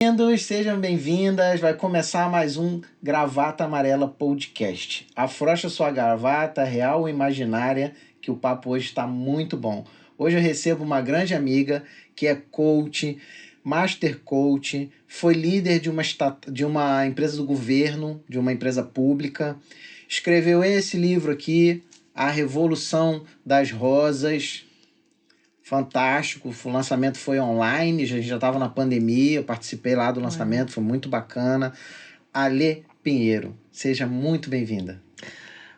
bem-vindos, sejam bem-vindas. Vai começar mais um Gravata Amarela Podcast. Afrouxa sua gravata, real ou imaginária, que o papo hoje está muito bom. Hoje eu recebo uma grande amiga que é coach, master coach, foi líder de uma empresa do governo, de uma empresa pública. Escreveu esse livro aqui, A Revolução das Rosas. Fantástico, o lançamento foi online, a gente já estava na pandemia, eu participei lá do lançamento, foi muito bacana. Alê Pinheiro, seja muito bem-vinda.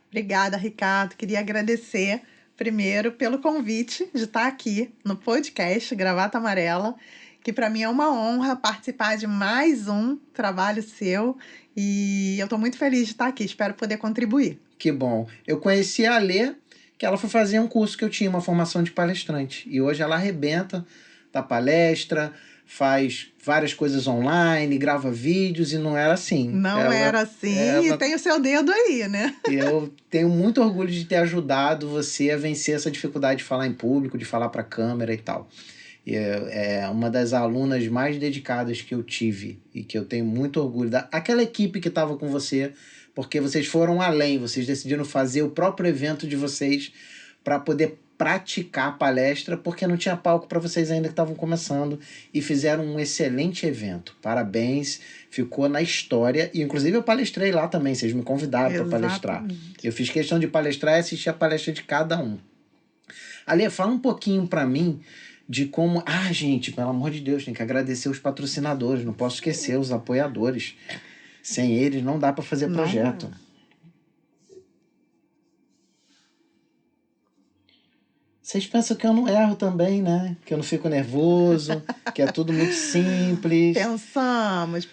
Obrigada, Ricardo. Queria agradecer primeiro pelo convite de estar aqui no podcast Gravata Amarela, que para mim é uma honra participar de mais um trabalho seu e eu estou muito feliz de estar aqui, espero poder contribuir. Que bom. Eu conheci a Alê, que ela foi fazer um curso que eu tinha, uma formação de palestrante. E hoje ela arrebenta da palestra, faz várias coisas online, grava vídeos e não era assim. Não era assim e tem o seu dedo aí, né? Eu tenho muito orgulho de ter ajudado você a vencer essa dificuldade de falar em público, de falar para a câmera e tal. E é uma das alunas mais dedicadas que eu tive e que eu tenho muito orgulho. Aquela equipe que estava com você, porque vocês foram além, vocês decidiram fazer o próprio evento de vocês para poder praticar a palestra, porque não tinha palco para vocês ainda que estavam começando, e fizeram um excelente evento. Parabéns, ficou na história, e inclusive eu palestrei lá também, vocês me convidaram para palestrar. Eu fiz questão de palestrar e assistir a palestra de cada um. Alê, fala um pouquinho para mim de como... Ah, gente, pelo amor de Deus, tem que agradecer os patrocinadores, não posso esquecer os apoiadores. Sem eles não dá para fazer projeto. Vocês pensam que eu não erro também, né? Que eu não fico nervoso, que é tudo muito simples. Pensamos.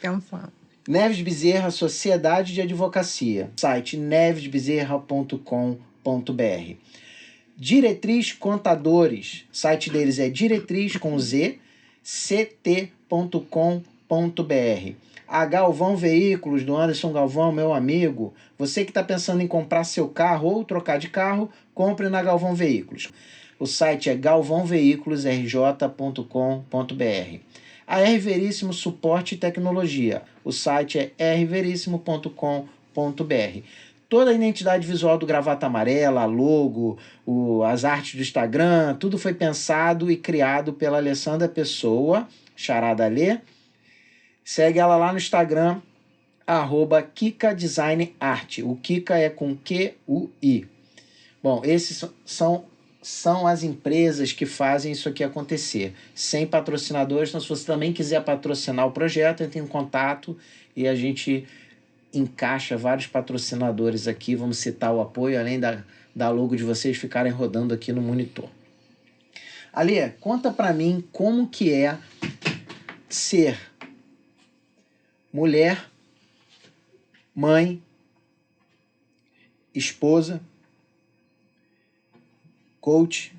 Neves Bezerra, Sociedade de Advocacia. Site nevesbezerra.com.br. Diretriz Contadores. Site deles é diretrizct.com.br. A Galvão Veículos, do Anderson Galvão, meu amigo. Você que está pensando em comprar seu carro ou trocar de carro, compre na Galvão Veículos. O site é galvãoveículosrj.com.br. A R Veríssimo Suporte e Tecnologia. O site é rverissimo.com.br. Toda a identidade visual do Gravata Amarela, a logo, as artes do Instagram, tudo foi pensado e criado pela Alessandra Pessoa, Charada Alê. Segue ela lá no Instagram, @KikaDesignArt. O Kika é com Q-U-I. Bom, esses são as empresas que fazem isso aqui acontecer. Sem patrocinadores, então se você também quiser patrocinar o projeto, entre em contato e a gente encaixa vários patrocinadores aqui. Vamos citar o apoio, além da logo de vocês ficarem rodando aqui no monitor. Alê, conta pra mim como que é ser mulher, mãe, esposa, coach,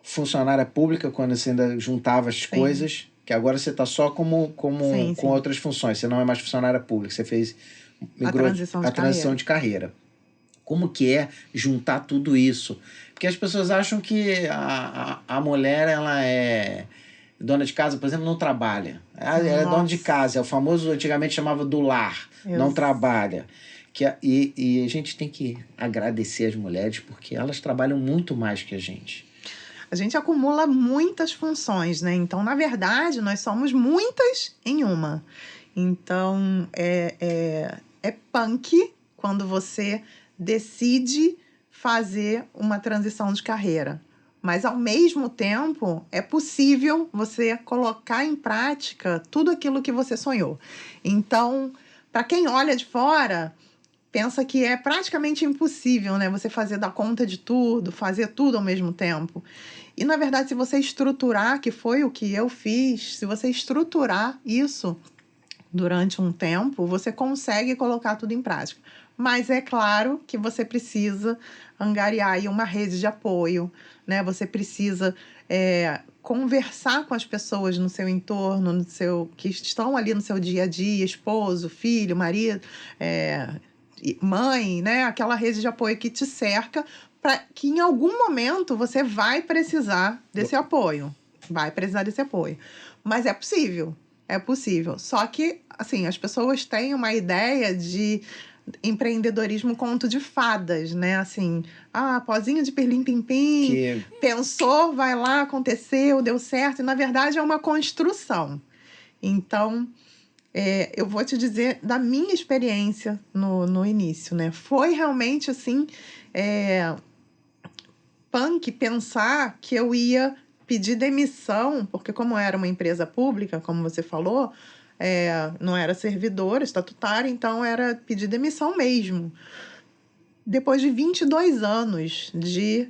funcionária pública, quando você ainda juntava as coisas, que agora você está só com outras funções, você não é mais funcionária pública, você migrou a transição de carreira. Como que é juntar tudo isso? Porque as pessoas acham que a mulher, ela é dona de casa, por exemplo, não trabalha. Ela é dona de casa, é o famoso, antigamente chamava do lar, não trabalha. E a gente tem que agradecer as mulheres, porque elas trabalham muito mais que a gente. A gente acumula muitas funções, né? Então, na verdade, nós somos muitas em uma. Então, é punk quando você decide fazer uma transição de carreira. Mas, ao mesmo tempo, é possível você colocar em prática tudo aquilo que você sonhou. Então, para quem olha de fora, pensa que é praticamente impossível, né? Você dar conta de tudo, fazer tudo ao mesmo tempo. E, na verdade, se você estruturar, que foi o que eu fiz, se você estruturar isso durante um tempo, você consegue colocar tudo em prática. Mas é claro que você precisa angariar aí uma rede de apoio, né? Você precisa conversar com as pessoas no seu entorno, que estão ali no seu dia a dia, esposo, filho, marido, mãe, né? Aquela rede de apoio que te cerca, para que em algum momento você vai precisar desse apoio. Vai precisar desse apoio. Mas é possível. É possível. Só que, assim, as pessoas têm uma ideia de empreendedorismo conto de fadas, né? Assim, pozinho de pirlim-pim-pim, Que pensou, vai lá, aconteceu, deu certo. E, na verdade, é uma construção. Então, eu vou te dizer da minha experiência no início, né? Foi realmente, assim, punk pensar que eu ia pedir demissão, porque como era uma empresa pública, como você falou, não era servidora estatutária, então era pedir demissão mesmo. Depois de 22 anos de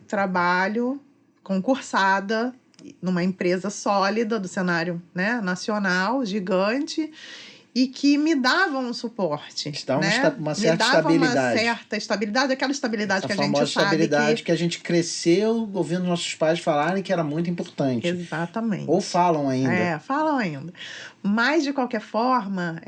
trabalho concursada numa empresa sólida do cenário, né, nacional, gigante, e que me davam um suporte, te dá né? uma Me certa dava uma estabilidade. certa estabilidade, aquela estabilidade Essa que a gente famosa sabe estabilidade que a gente cresceu ouvindo nossos pais falarem que era muito importante. Exatamente. Ou falam ainda. Falam ainda. Mas, de qualquer forma,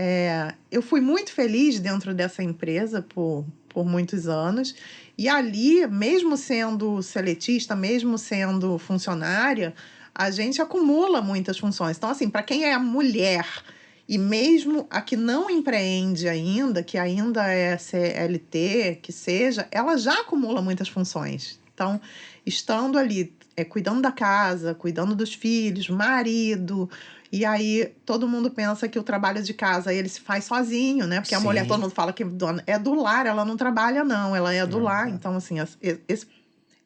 eu fui muito feliz dentro dessa empresa por muitos anos. E ali, mesmo sendo seletista, mesmo sendo funcionária, a gente acumula muitas funções. Então, assim, para quem é mulher e mesmo a que não empreende ainda, que ainda é CLT, que seja, ela já acumula muitas funções. Então, estando ali, cuidando da casa, cuidando dos filhos, marido, e aí todo mundo pensa que o trabalho de casa ele se faz sozinho, né? Porque a mulher, todo mundo fala que é do lar, ela não trabalha, não, ela é do lar. Então, assim,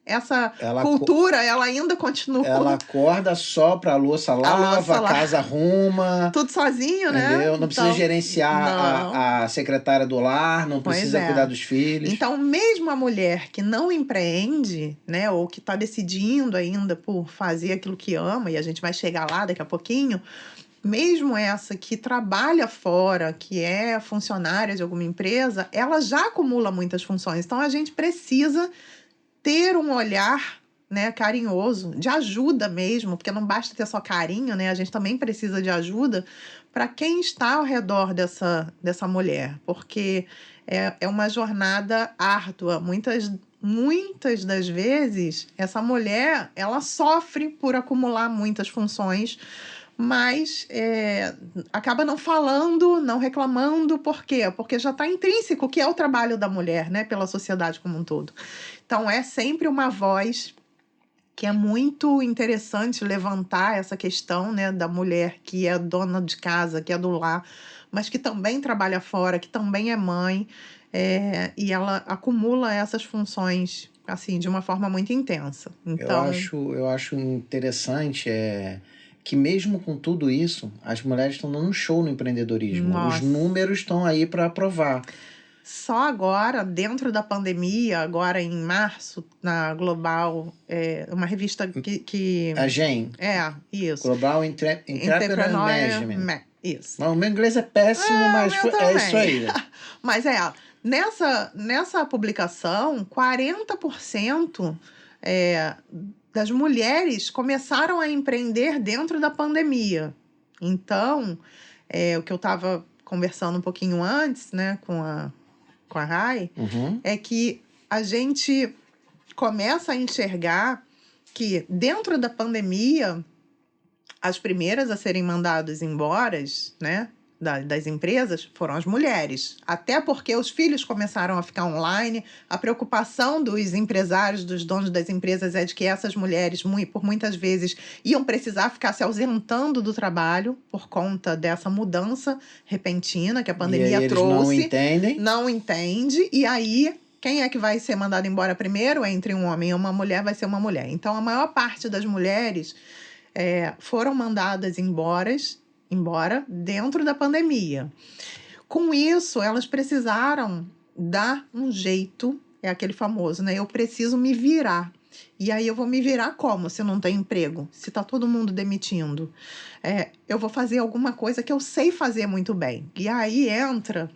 essa cultura, ela ainda continua. Ela acorda, sopra, a louça lava, a casa arruma. Tudo sozinho, entendeu? né? Não precisa gerenciar a secretária do lar, não precisa cuidar dos filhos. Então, mesmo a mulher que não empreende, né? Ou que está decidindo ainda por fazer aquilo que ama, e a gente vai chegar lá daqui a pouquinho, mesmo essa que trabalha fora, que é funcionária de alguma empresa, ela já acumula muitas funções. Então, a gente precisa ter um olhar, né, carinhoso, de ajuda mesmo, porque não basta ter só carinho, né? A gente também precisa de ajuda para quem está ao redor dessa mulher, porque é uma jornada árdua. Muitas das vezes, essa mulher, ela sofre por acumular muitas funções, mas acaba não falando, não reclamando. Por quê? Porque já está intrínseco que é o trabalho da mulher, né, pela sociedade como um todo. Então, é sempre uma voz que é muito interessante levantar essa questão, né, da mulher que é dona de casa, que é do lar, mas que também trabalha fora, que também é mãe, e ela acumula essas funções assim de uma forma muito intensa. Então, eu acho interessante que mesmo com tudo isso, as mulheres estão dando um show no empreendedorismo. Nossa. Os números estão aí para provar. Só agora, dentro da pandemia, agora em março, na Global, uma revista que... A GEM. Isso. Global Entrepreneur Management. Isso. Mas o meu inglês é péssimo, mas é isso aí. Mas nessa publicação, 40% das mulheres começaram a empreender dentro da pandemia. Então, o que eu estava conversando um pouquinho antes, né, com a Rai, é que a gente começa a enxergar que dentro da pandemia, as primeiras a serem mandadas embora, né, das empresas foram as mulheres. Até porque os filhos começaram a ficar online. A preocupação dos empresários, dos donos das empresas, é de que essas mulheres, por muitas vezes, iam precisar ficar se ausentando do trabalho por conta dessa mudança repentina que a pandemia trouxe. Eles não entende. E aí, quem é que vai ser mandado embora primeiro? Entre um homem e uma mulher, vai ser uma mulher. Então, a maior parte das mulheres foram mandadas embora dentro da pandemia. Com isso, elas precisaram dar um jeito, é aquele famoso, né? Eu preciso me virar. E aí eu vou me virar como se não tem emprego? Se tá todo mundo demitindo. Eu vou fazer alguma coisa que eu sei fazer muito bem. E aí entra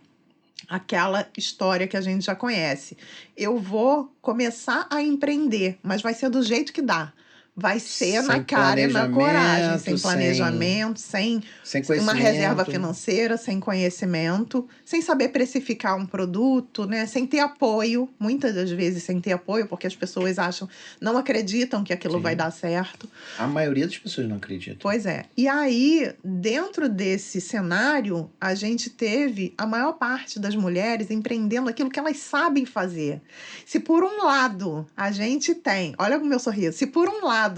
aquela história que a gente já conhece. Eu vou começar a empreender, mas vai ser do jeito que dá. vai ser na Sem cara e na coragem, sem planejamento, planejamento, sem sem uma reserva conhecimento. financeira, sem conhecimento, sem saber precificar um produto, né? Sem ter apoio, muitas das vezes sem ter apoio, porque as pessoas acham, não acreditam que aquilo vai Sim. dar certo. A maioria das pessoas não acredita. Pois é. E aí, dentro desse cenário, a gente teve a maior parte das mulheres empreendendo aquilo que elas sabem fazer. Se por um lado a gente tem, olha o meu sorriso, se por um lado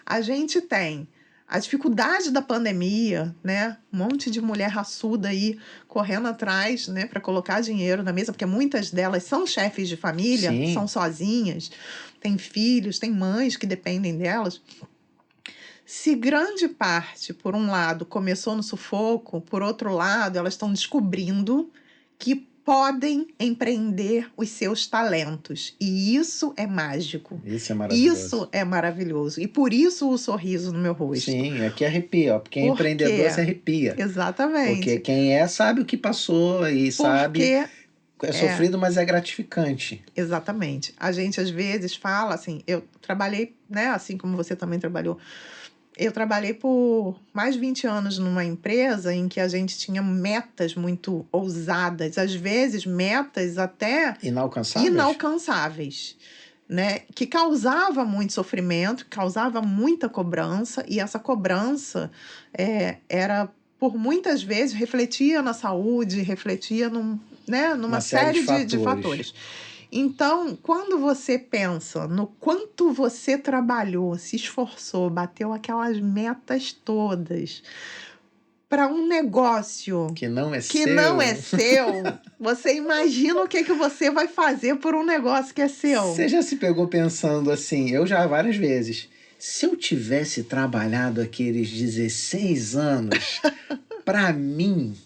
a gente tem a dificuldade da pandemia, né? Um monte de mulher raçuda aí correndo atrás, né, para colocar dinheiro na mesa, porque muitas delas são chefes de família, Sim. são sozinhas, têm filhos, têm mães que dependem delas. Se grande parte, por um lado, começou no sufoco, por outro lado, elas estão descobrindo que podem empreender os seus talentos. E isso é mágico. Isso é maravilhoso. Isso é maravilhoso. E por isso o sorriso no meu rosto. Sim, aqui arrepia, ó. Porque quem é Por empreendedor quê? se arrepia. Exatamente. Porque quem é sabe o que passou e sabe. Porque É sofrido, mas é gratificante. exatamente. A gente às vezes fala assim, eu trabalhei, né, assim como você também trabalhou. Eu trabalhei por mais de 20 anos numa empresa em que a gente tinha metas muito ousadas, às vezes metas até Inalcançáveis? inalcançáveis, né? Que causava muito sofrimento, causava muita cobrança, e essa cobrança era, por muitas vezes, refletia na saúde, refletia numa Uma série série de de fatores. Então, quando você pensa no quanto você trabalhou, se esforçou, bateu aquelas metas todas para um negócio Que não é que seu. não é seu, você imagina o que você vai fazer por um negócio que é seu. Você já se pegou pensando assim, eu já várias vezes, se eu tivesse trabalhado aqueles 16 anos para mim,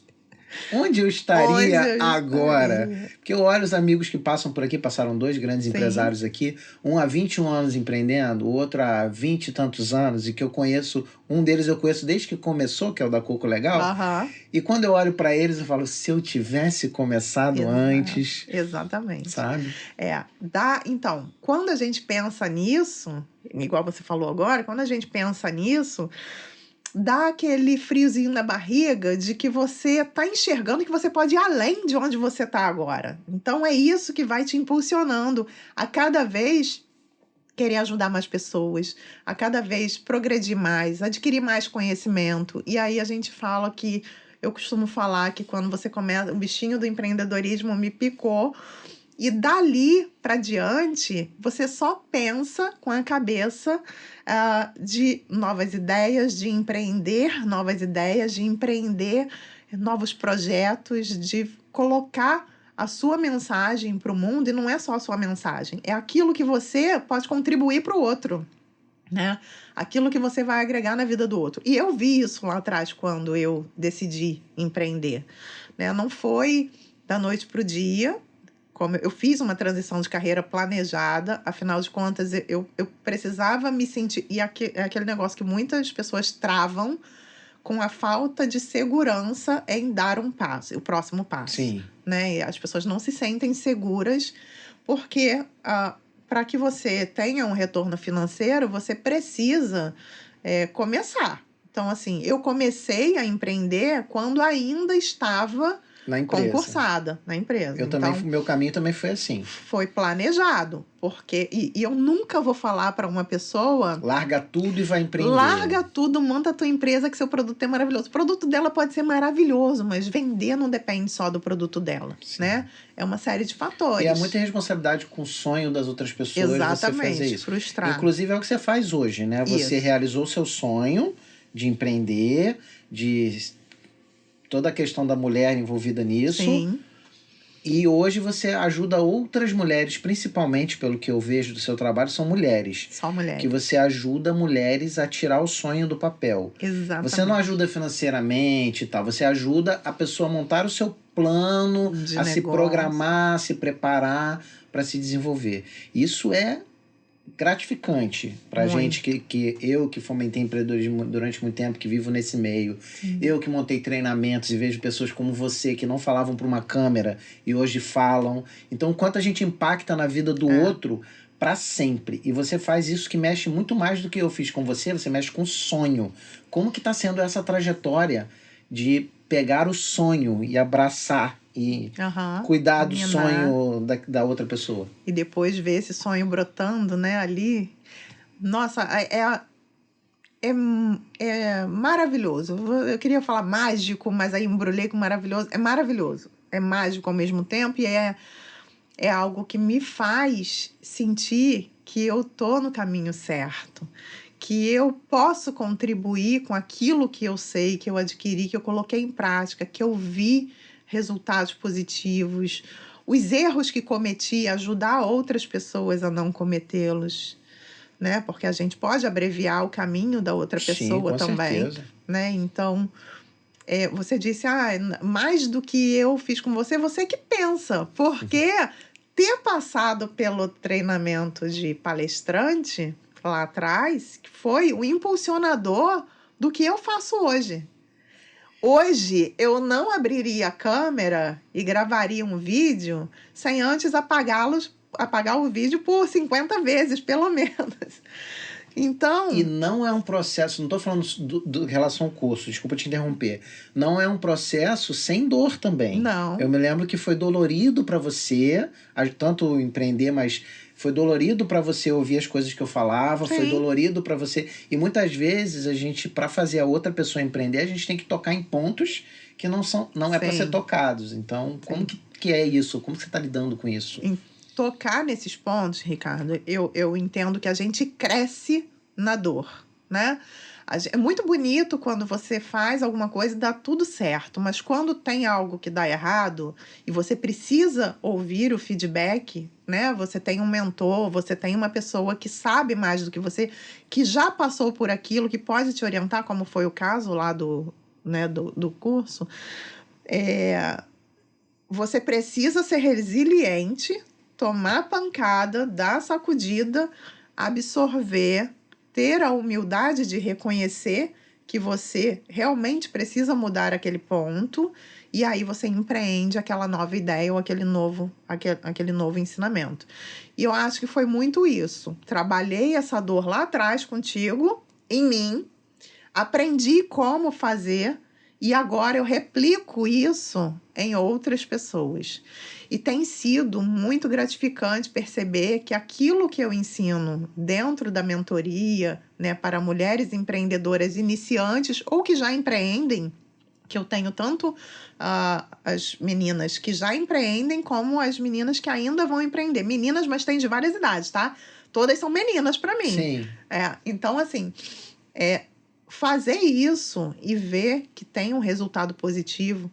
onde eu estaria Onde eu agora? estaria? Porque eu olho os amigos que passam por aqui, passaram 2 grandes Sim. empresários aqui, um há 21 anos empreendendo, o outro há 20 e tantos anos, e que eu conheço, um deles eu conheço desde que começou, que é o da Coco Legal. Aham. E quando eu olho para eles, eu falo, se eu tivesse começado antes, Exatamente. sabe? Então, quando a gente pensa nisso, igual você falou agora, quando a gente pensa nisso, dá aquele friozinho na barriga de que você está enxergando que você pode ir além de onde você está agora. Então, é isso que vai te impulsionando a cada vez querer ajudar mais pessoas, a cada vez progredir mais, adquirir mais conhecimento. E aí a gente fala que, eu costumo falar que quando você começa, o bichinho do empreendedorismo me picou, e dali para diante, você só pensa com a cabeça de novas ideias, de empreender novas ideias, de empreender novos projetos, de colocar a sua mensagem para o mundo. E não é só a sua mensagem, é aquilo que você pode contribuir para o outro, né? Aquilo que você vai agregar na vida do outro. E eu vi isso lá atrás quando eu decidi empreender, né? Não foi da noite para o dia. Como eu fiz uma transição de carreira planejada, afinal de contas, eu precisava me sentir. E é aquele negócio que muitas pessoas travam com a falta de segurança em dar um passo, o próximo passo. Sim. Né? E as pessoas não se sentem seguras, porque para que você tenha um retorno financeiro, você precisa começar. Então, assim, eu comecei a empreender quando ainda estava Na empresa. Concursada na empresa. Eu também, meu caminho também foi assim. Foi planejado, porque e eu nunca vou falar para uma pessoa, larga tudo e vai empreender. Larga tudo, monta a tua empresa que seu produto é maravilhoso. O produto dela pode ser maravilhoso, mas vender não depende só do produto dela, Sim. né? É uma série de fatores. E é muita responsabilidade com o sonho das outras pessoas. Exatamente, você fazer isso. Frustrar. Inclusive é o que você faz hoje, né? Você Isso. realizou o seu sonho de empreender, de toda a questão da mulher envolvida nisso. Sim. E hoje você ajuda outras mulheres, principalmente pelo que eu vejo do seu trabalho, são mulheres. Só mulheres. Que você ajuda mulheres a tirar o sonho do papel. Exatamente. Você não ajuda financeiramente e tal, você ajuda a pessoa a montar o seu plano, de a negócio. Se programar, se preparar para se desenvolver. Isso é gratificante pra Muito. gente que fomentei empreendedorismo durante muito tempo, que vivo nesse meio. Sim. Eu que montei treinamentos e vejo pessoas como você que não falavam para uma câmera e hoje falam. Então, quanto a gente impacta na vida do outro para sempre. E você faz isso que mexe muito mais do que eu fiz com você, você mexe com sonho. Como que está sendo essa trajetória de pegar o sonho e abraçar e Aham. cuidar do Minar. sonho da outra pessoa? E depois ver esse sonho brotando, né, ali. Nossa, é, é maravilhoso. Eu queria falar mágico, mas aí embrulhei com maravilhoso. É maravilhoso. É mágico ao mesmo tempo e é algo que me faz sentir que eu tô no caminho certo, que eu posso contribuir com aquilo que eu sei, que eu adquiri, que eu coloquei em prática, que eu vi resultados positivos, os erros que cometi, ajudar outras pessoas a não cometê-los, né? Porque a gente pode abreviar o caminho da outra Sim, pessoa com também, certeza. né? Então, você disse, mais do que eu fiz com você, você que pensa, porque ter passado pelo treinamento de palestrante lá atrás foi o impulsionador do que eu faço hoje. Hoje, eu não abriria a câmera e gravaria um vídeo sem antes apagar o vídeo por 50 vezes, pelo menos. E Então, não é um processo, não estou falando do relação ao curso, desculpa te interromper. Não é um processo sem dor também. Eu não. me lembro que foi dolorido para você, tanto empreender, mas foi dolorido para você ouvir as coisas que eu falava, foi Sim, dolorido para você. E muitas vezes a gente, para fazer a outra pessoa empreender, a gente tem que tocar em pontos que não é para ser sim, tocados. Então, como sim. que é isso? Como você está lidando com isso? Em tocar nesses pontos, Ricardo, eu entendo que a gente cresce na dor, né? É muito bonito quando você faz alguma coisa e dá tudo certo, mas quando tem algo que dá errado e você precisa ouvir o feedback, né? Você tem um mentor, você tem uma pessoa que sabe mais do que você, que já passou por aquilo, que pode te orientar, como foi o caso lá do curso. Você precisa ser resiliente, tomar pancada, dar sacudida, absorver, ter a humildade de reconhecer que você realmente precisa mudar aquele ponto, e aí você empreende aquela nova ideia ou aquele novo ensinamento. E eu acho que foi muito isso. Trabalhei essa dor lá atrás contigo, em mim, aprendi como fazer e agora eu replico isso em outras pessoas. E tem sido muito gratificante perceber que aquilo que eu ensino dentro da mentoria, né, para mulheres empreendedoras iniciantes ou que já empreendem, que eu tenho tanto as meninas que já empreendem como as meninas que ainda vão empreender. Meninas, mas tem de várias idades, tá? Todas são meninas para mim. Sim. Então, assim, fazer isso e ver que tem um resultado positivo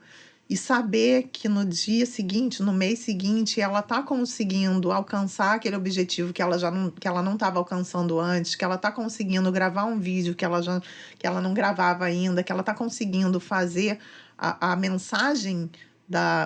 e saber que no dia seguinte, no mês seguinte, ela está conseguindo alcançar aquele objetivo que ela não estava alcançando antes, que ela está conseguindo gravar um vídeo que ela não gravava ainda, que ela está conseguindo fazer a mensagem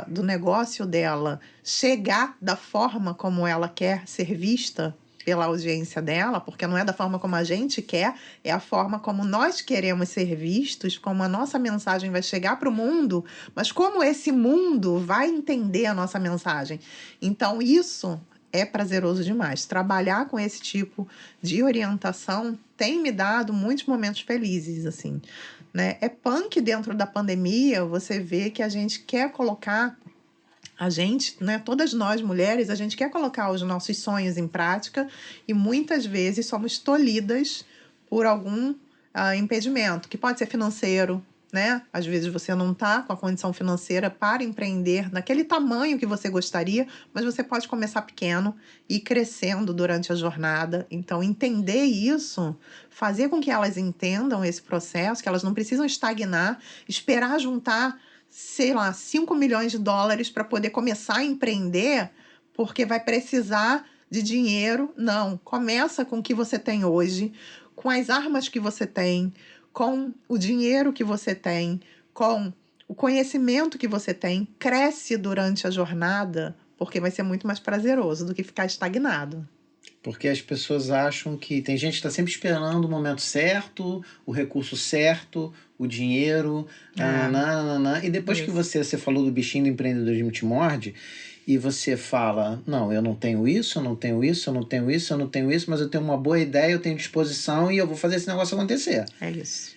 do negócio dela chegar da forma como ela quer ser vista pela audiência dela, porque não é da forma como a gente quer, é a forma como nós queremos ser vistos, como a nossa mensagem vai chegar para o mundo, mas como esse mundo vai entender a nossa mensagem. Então, isso é prazeroso demais. Trabalhar com esse tipo de orientação tem me dado muitos momentos felizes, assim, né? É punk dentro da pandemia, você vê que a gente quer colocar né, todas nós mulheres, a gente quer colocar os nossos sonhos em prática e muitas vezes somos tolhidas por algum impedimento, que pode ser financeiro, né? Às vezes você não está com a condição financeira para empreender naquele tamanho que você gostaria, mas você pode começar pequeno e ir crescendo durante a jornada. Então, entender isso, fazer com que elas entendam esse processo, que elas não precisam estagnar, esperar juntar sei lá, 5 milhões de dólares para poder começar a empreender, porque vai precisar de dinheiro. Não, começa com o que você tem hoje, com as armas que você tem, com o dinheiro que você tem, com o conhecimento que você tem, cresce durante a jornada, porque vai ser muito mais prazeroso do que ficar estagnado. Porque as pessoas acham que tem gente que está sempre esperando o momento certo, o recurso certo, o dinheiro, nananana. E depois que Isso. você falou do bichinho do empreendedorismo te morde, e você fala, não, eu não tenho isso, eu não tenho isso, eu não tenho isso, eu não tenho isso, mas eu tenho uma boa ideia, eu tenho disposição e eu vou fazer esse negócio acontecer. É isso.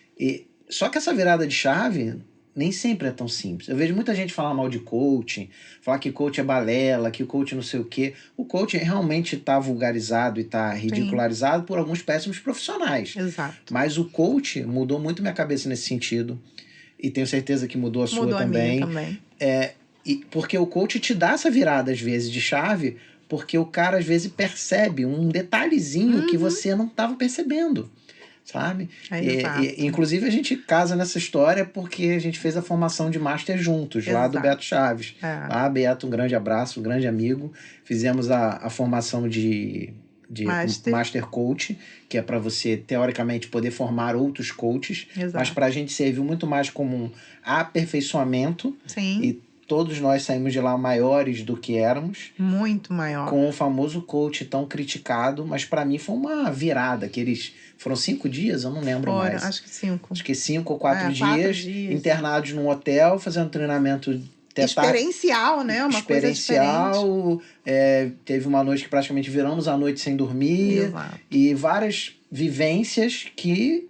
Só que essa virada de chave nem sempre é tão simples. Eu vejo muita gente falar mal de coaching, falar que coach é balela, que o coach não sei o quê. O coaching realmente está vulgarizado e está ridicularizado por alguns péssimos profissionais. Exato. Mas o coach mudou muito minha cabeça nesse sentido. E tenho certeza que mudou a sua Mudou também. A minha também. Porque o coach te dá essa virada, às vezes, de chave, porque o cara, às vezes, percebe um detalhezinho que você não estava percebendo. Sabe? Inclusive, a gente casa nessa história porque a gente fez a formação de Master juntos, lá do Beto Chaves. Lá, Beto, um grande abraço, um grande amigo. Fizemos a formação de Master Coach, que é para você, teoricamente, poder formar outros coaches. Mas para a gente serviu muito mais como um aperfeiçoamento. Sim. E todos nós saímos de lá maiores do que éramos. Muito maior. Com o famoso coach tão criticado, mas para mim foi uma virada, que eles foram 5 dias, eu não lembro mais. Acho que 5. Acho que 5 ou 4 dias, internados num hotel, fazendo treinamento experiencial, né? Uma experiencial, coisa diferente. Teve uma noite que praticamente viramos a noite sem dormir. Exato. E várias vivências que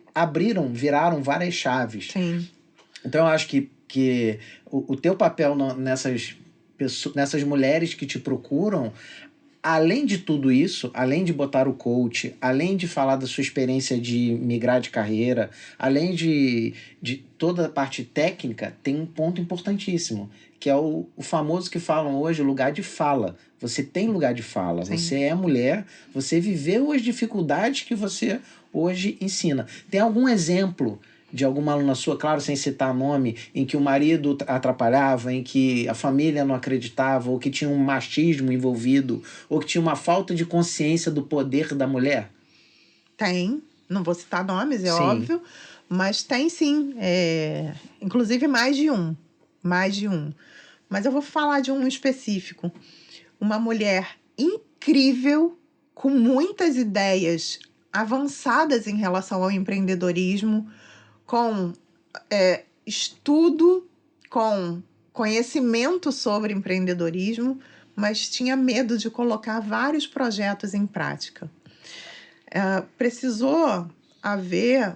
viraram várias chaves. Sim. Então eu acho que o teu papel nessas mulheres que te procuram, além de tudo isso, além de botar o coach, além de falar da sua experiência de migrar de carreira, além de toda a parte técnica, tem um ponto importantíssimo, que é o famoso que falam hoje, lugar de fala. Você tem lugar de fala. Sim. Você é mulher, você viveu as dificuldades que você hoje ensina. Tem algum exemplo de alguma aluna sua, claro, sem citar nome, em que o marido atrapalhava, em que a família não acreditava, ou que tinha um machismo envolvido, ou que tinha uma falta de consciência do poder da mulher? Tem. Não vou citar nomes, é óbvio, mas tem sim. Inclusive mais de um. Mas eu vou falar de um específico. Uma mulher incrível, com muitas ideias avançadas em relação ao empreendedorismo, com estudo, com conhecimento sobre empreendedorismo, mas tinha medo de colocar vários projetos em prática. Precisou haver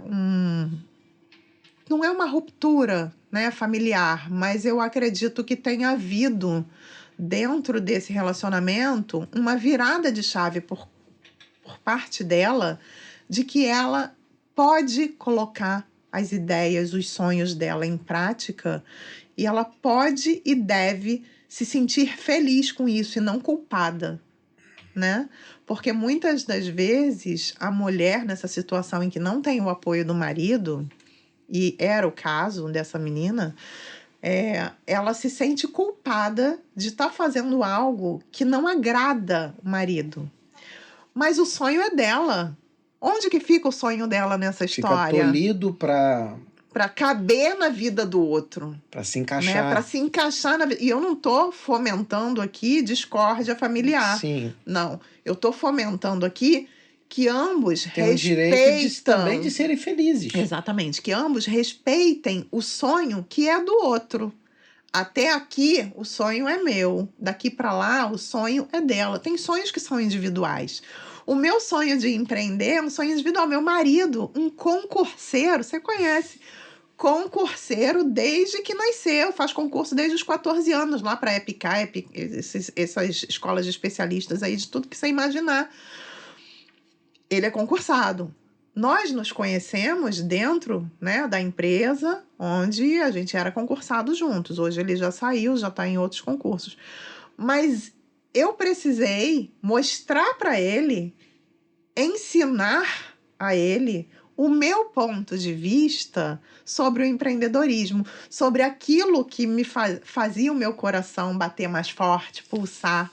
não é uma ruptura, né, familiar, mas eu acredito que tenha havido, dentro desse relacionamento, uma virada de chave por parte dela, de que ela pode colocar as ideias, os sonhos dela em prática, e ela pode e deve se sentir feliz com isso e não culpada, né? Porque muitas das vezes a mulher, nessa situação em que não tem o apoio do marido, e era o caso dessa menina, ela se sente culpada de estar fazendo algo que não agrada o marido. Mas o sonho é dela. Onde que fica o sonho dela nessa história? Fica tolhido para caber na vida do outro. Para se encaixar. Né? Para se encaixar na vida. E eu não estou fomentando aqui discórdia familiar. Sim. Não. Eu estou fomentando aqui que ambos tem o direito também de serem felizes. Exatamente. Que ambos respeitem o sonho que é do outro. Até aqui, o sonho é meu. Daqui para lá, o sonho é dela. Tem sonhos que são individuais. O meu sonho de empreender é um sonho individual. Meu marido, um concurseiro, você conhece, concurseiro desde que nasceu, faz concurso desde os 14 anos, lá para a EPICAP, essas escolas de especialistas aí, de tudo que você imaginar. Ele é concursado. Nós nos conhecemos dentro, né, da empresa onde a gente era concursado juntos. Hoje ele já saiu, já está em outros concursos. Mas eu precisei mostrar para ele, ensinar a ele o meu ponto de vista sobre o empreendedorismo, sobre aquilo que me fazia o meu coração bater mais forte, pulsar,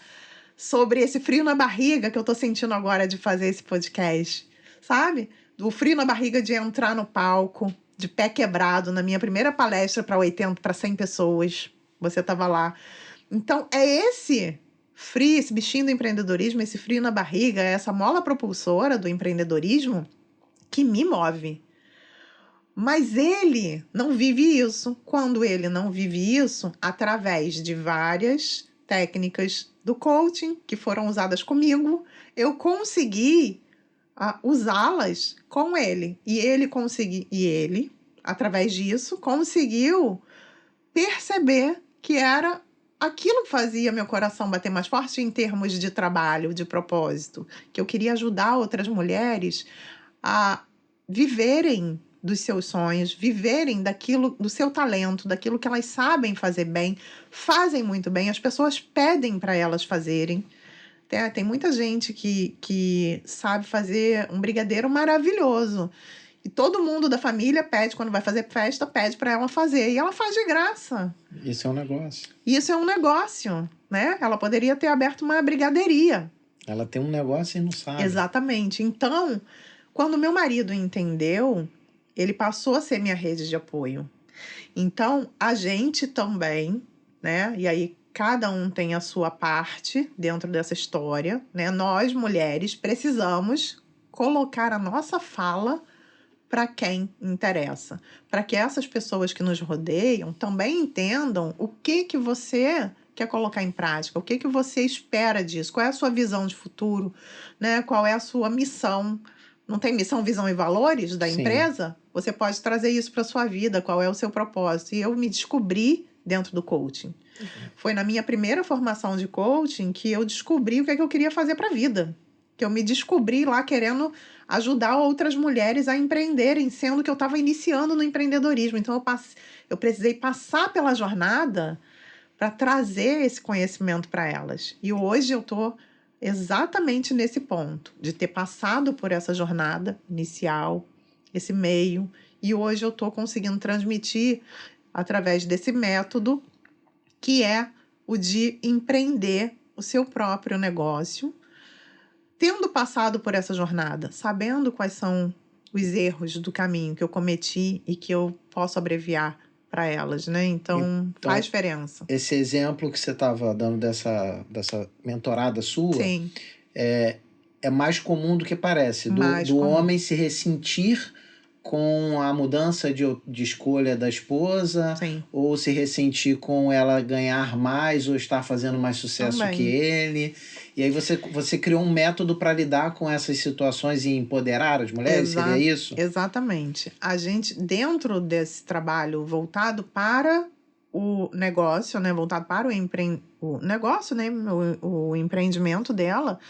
sobre esse frio na barriga que eu tô sentindo agora de fazer esse podcast, sabe? O frio na barriga de entrar no palco, de pé quebrado, na minha primeira palestra para 100 pessoas. Você estava lá. Então, é esse frio, esse bichinho do empreendedorismo, esse frio na barriga, essa mola propulsora do empreendedorismo que me move. Mas ele não vive isso. Quando ele não vive isso, através de várias técnicas do coaching que foram usadas comigo, eu consegui usá-las com ele. E ele, através disso, conseguiu perceber que era aquilo que fazia meu coração bater mais forte em termos de trabalho, de propósito, que eu queria ajudar outras mulheres a viverem dos seus sonhos, viverem daquilo, do seu talento, daquilo que elas sabem fazer bem, fazem muito bem, as pessoas pedem para elas fazerem. Tem muita gente que sabe fazer um brigadeiro maravilhoso. E todo mundo da família pede, quando vai fazer festa, pede para ela fazer. E ela faz de graça. Isso é um negócio. Isso é um negócio, né? Ela poderia ter aberto uma brigadeiria. Ela tem um negócio e não sabe. Exatamente. Então, quando meu marido entendeu, ele passou a ser minha rede de apoio. Então, a gente também, né? E aí, cada um tem a sua parte dentro dessa história, né? Nós, mulheres, precisamos colocar a nossa fala para quem interessa, para que essas pessoas que nos rodeiam também entendam o que você quer colocar em prática, o que você espera disso, qual é a sua visão de futuro, né? Qual é a sua missão. Não tem missão, visão e valores da empresa? Você pode trazer isso para a sua vida, qual é o seu propósito. E eu me descobri dentro do coaching. Foi na minha primeira formação de coaching que eu descobri o que é que eu queria fazer para a vida. Que eu me descobri lá querendo ajudar outras mulheres a empreenderem, sendo que eu estava iniciando no empreendedorismo. Então, eu precisei passar pela jornada para trazer esse conhecimento para elas. E hoje eu estou exatamente nesse ponto, de ter passado por essa jornada inicial, esse meio, e hoje eu estou conseguindo transmitir através desse método, que é o de empreender o seu próprio negócio, tendo passado por essa jornada, sabendo quais são os erros do caminho que eu cometi e que eu posso abreviar para elas, né? Então, faz diferença. Esse exemplo que você estava dando dessa mentorada sua, sim, é mais comum do que parece, do homem se ressentir com a mudança de escolha da esposa, sim, ou se ressentir com ela ganhar mais ou estar fazendo mais sucesso também que ele. E aí você criou um método para lidar com essas situações e empoderar as mulheres, seria isso? Exatamente. A gente, dentro desse trabalho voltado para o negócio, né, voltado para o negócio, né, o empreendimento dela,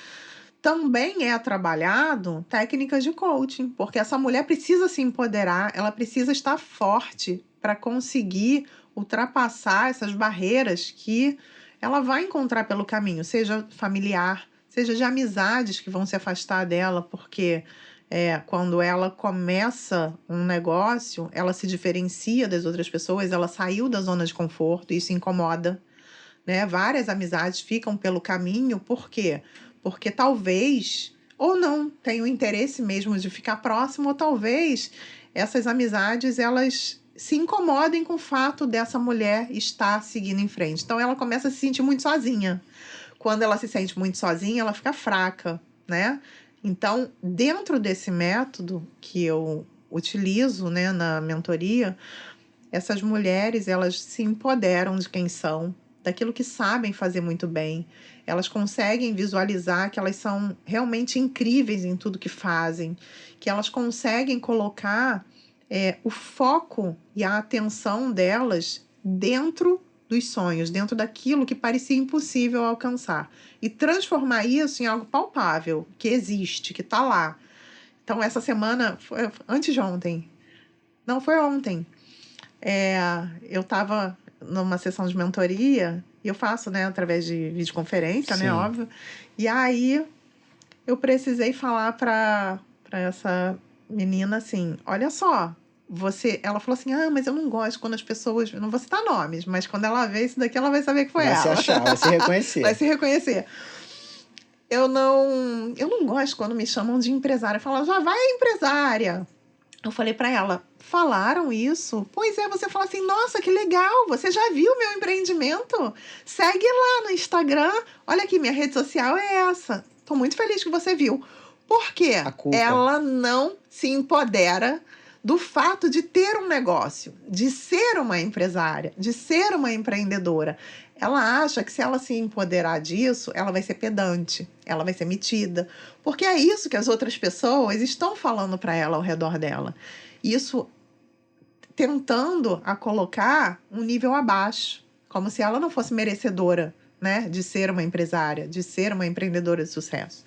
também é trabalhado técnicas de coaching, porque essa mulher precisa se empoderar, ela precisa estar forte para conseguir ultrapassar essas barreiras que ela vai encontrar pelo caminho, seja familiar, seja de amizades que vão se afastar dela, porque quando ela começa um negócio, ela se diferencia das outras pessoas, ela saiu da zona de conforto, isso incomoda, né? Várias amizades ficam pelo caminho, por quê? Porque talvez, ou não, tenham interesse mesmo de ficar próximo, ou talvez essas amizades, elas se incomodem com o fato dessa mulher estar seguindo em frente. Então, ela começa a se sentir muito sozinha. Quando ela se sente muito sozinha, ela fica fraca, né? Então, dentro desse método que eu utilizo, né, na mentoria, essas mulheres, elas se empoderam de quem são, daquilo que sabem fazer muito bem. Elas conseguem visualizar que elas são realmente incríveis em tudo que fazem, que elas conseguem colocar o foco e a atenção delas dentro dos sonhos, dentro daquilo que parecia impossível alcançar. E transformar isso em algo palpável, que existe, que está lá. Então, essa semana, antes de ontem, não, foi ontem, eu estava numa sessão de mentoria, e eu faço, né, através de videoconferência, né, óbvio. E aí, eu precisei falar para essa menina assim, olha só, ela falou assim, mas eu não gosto quando as pessoas, não vou citar nomes, mas quando ela vê isso daqui, ela vai saber que foi ela. Vai se achar, vai se reconhecer. Vai se reconhecer. Eu não gosto quando me chamam de empresária. Falam, já vai empresária. Eu falei para ela, falaram isso? Pois é, você fala assim, nossa, que legal, você já viu meu empreendimento? Segue lá no Instagram, olha aqui, minha rede social é essa. Tô muito feliz que você viu. Por quê? A culpa. Ela não se empodera do fato de ter um negócio, de ser uma empresária, de ser uma empreendedora. Ela acha que se ela se empoderar disso, ela vai ser pedante, ela vai ser metida. Porque é isso que as outras pessoas estão falando para ela ao redor dela. Isso tentando a colocar um nível abaixo, como se ela não fosse merecedora, né, de ser uma empresária, de ser uma empreendedora de sucesso.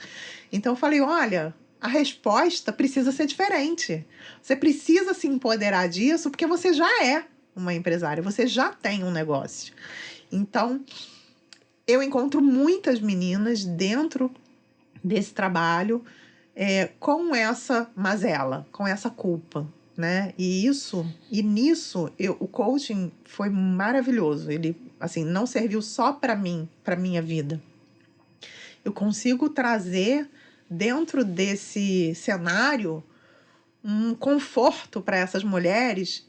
Então eu falei, olha, a resposta precisa ser diferente. Você precisa se empoderar disso porque você já é uma empresária, você já tem um negócio. Então, eu encontro muitas meninas dentro desse trabalho com essa mazela, com essa culpa, né? E nisso, o coaching foi maravilhoso. Ele, assim, não serviu só para mim, para minha vida. Eu consigo trazer dentro desse cenário um conforto para essas mulheres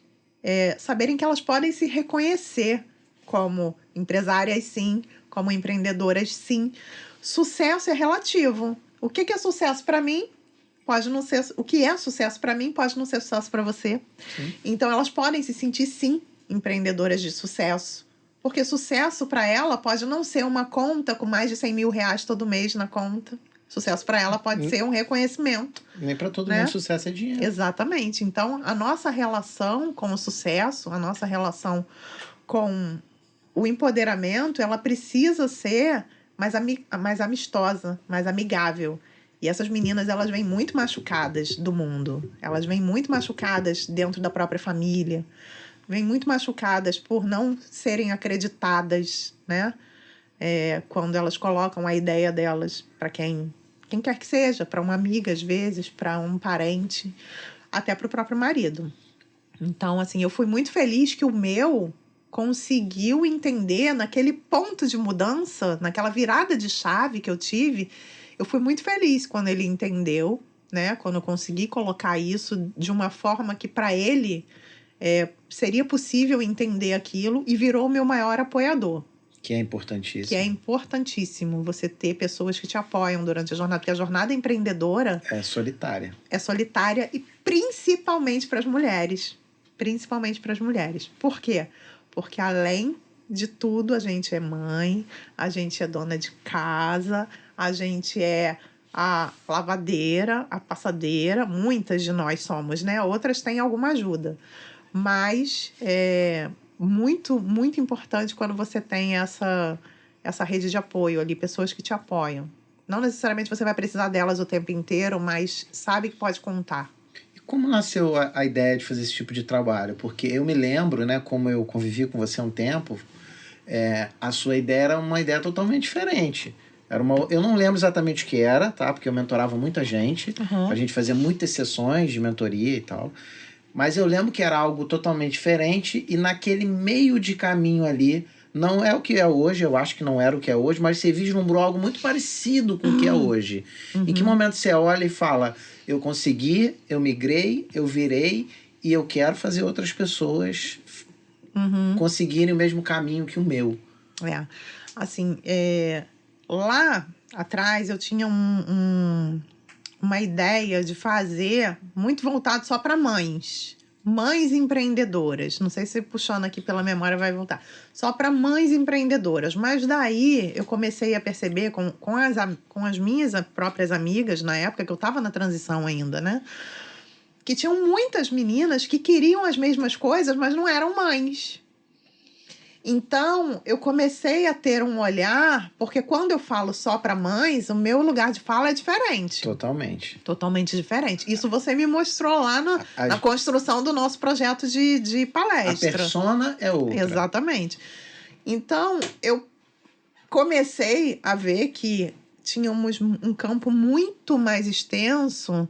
saberem que elas podem se reconhecer como empresárias, sim, como empreendedoras, sim. Sucesso é relativo. O que é sucesso para mim pode não ser... O que é sucesso para mim pode não ser sucesso para você. Sim. Então, elas podem se sentir, sim, empreendedoras de sucesso. Porque sucesso para ela pode não ser uma conta com mais de 100 mil reais todo mês na conta. Sucesso para ela pode ser um reconhecimento. Nem para todo né? mundo sucesso é dinheiro. Exatamente. Então, a nossa relação com o sucesso, a nossa relação com o empoderamento, ela precisa ser mais amistosa, mais amigável. E essas meninas, elas vêm muito machucadas do mundo. Elas vêm muito machucadas dentro da própria família. Vêm muito machucadas por não serem acreditadas, né? Quando elas colocam a ideia delas para quem quer que seja, para uma amiga, às vezes, para um parente, até para o próprio marido. Então, assim, eu fui muito feliz que o meu conseguiu entender naquele ponto de mudança, naquela virada de chave que eu tive. Eu fui muito feliz quando ele entendeu, né? Quando eu consegui colocar isso de uma forma que para ele seria possível entender aquilo e virou o meu maior apoiador. Que é importantíssimo. Que é importantíssimo você ter pessoas que te apoiam durante a jornada, porque a jornada empreendedora é solitária. É solitária e principalmente para as mulheres. Principalmente para as mulheres. Por quê? Porque além de tudo, a gente é mãe, a gente é dona de casa, a gente é a lavadeira, a passadeira. Muitas de nós somos, né? Outras têm alguma ajuda. Mas é muito, muito importante quando você tem essa rede de apoio ali, pessoas que te apoiam. Não necessariamente você vai precisar delas o tempo inteiro, mas sabe que pode contar. E como nasceu a ideia de fazer esse tipo de trabalho? Porque eu me lembro, né, como eu convivi com você há um tempo, a sua ideia era uma ideia totalmente diferente. Eu não lembro exatamente o que era, tá? Porque eu mentorava muita gente, a gente fazia muitas sessões de mentoria e tal. Mas eu lembro que era algo totalmente diferente e naquele meio de caminho ali, não é o que é hoje, eu acho que não era o que é hoje, mas você vislumbrou algo muito parecido com o que é hoje. Em que momento você olha e fala, eu consegui, eu migrei, eu virei e eu quero fazer outras pessoas conseguirem o mesmo caminho que o meu? Assim, lá atrás eu tinha uma ideia de fazer muito voltado só para mães. Mães empreendedoras. Não sei se puxando aqui pela memória vai voltar. Só para mães empreendedoras. Mas daí eu comecei a perceber com as minhas próprias amigas, na época que eu estava na transição ainda, né? Que tinham muitas meninas que queriam as mesmas coisas, mas não eram mães. Então, eu comecei a ter um olhar, porque quando eu falo só para mães, o meu lugar de fala é diferente. Totalmente. Totalmente diferente. Isso você me mostrou lá na construção do nosso projeto de palestra. A persona é outra. Exatamente. Então, eu comecei a ver que tínhamos um campo muito mais extenso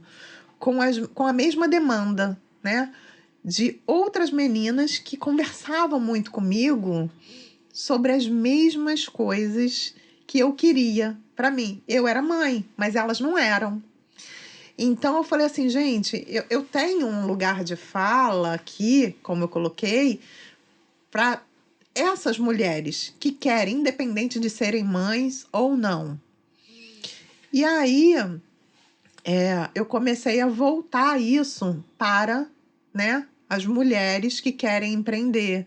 com a mesma demanda, né? De outras meninas que conversavam muito comigo sobre as mesmas coisas que eu queria para mim. Eu era mãe, mas elas não eram. Então eu falei assim, gente, eu tenho um lugar de fala aqui, como eu coloquei, para essas mulheres que querem, independente de serem mães ou não. E aí eu comecei a voltar isso para, né, as mulheres que querem empreender.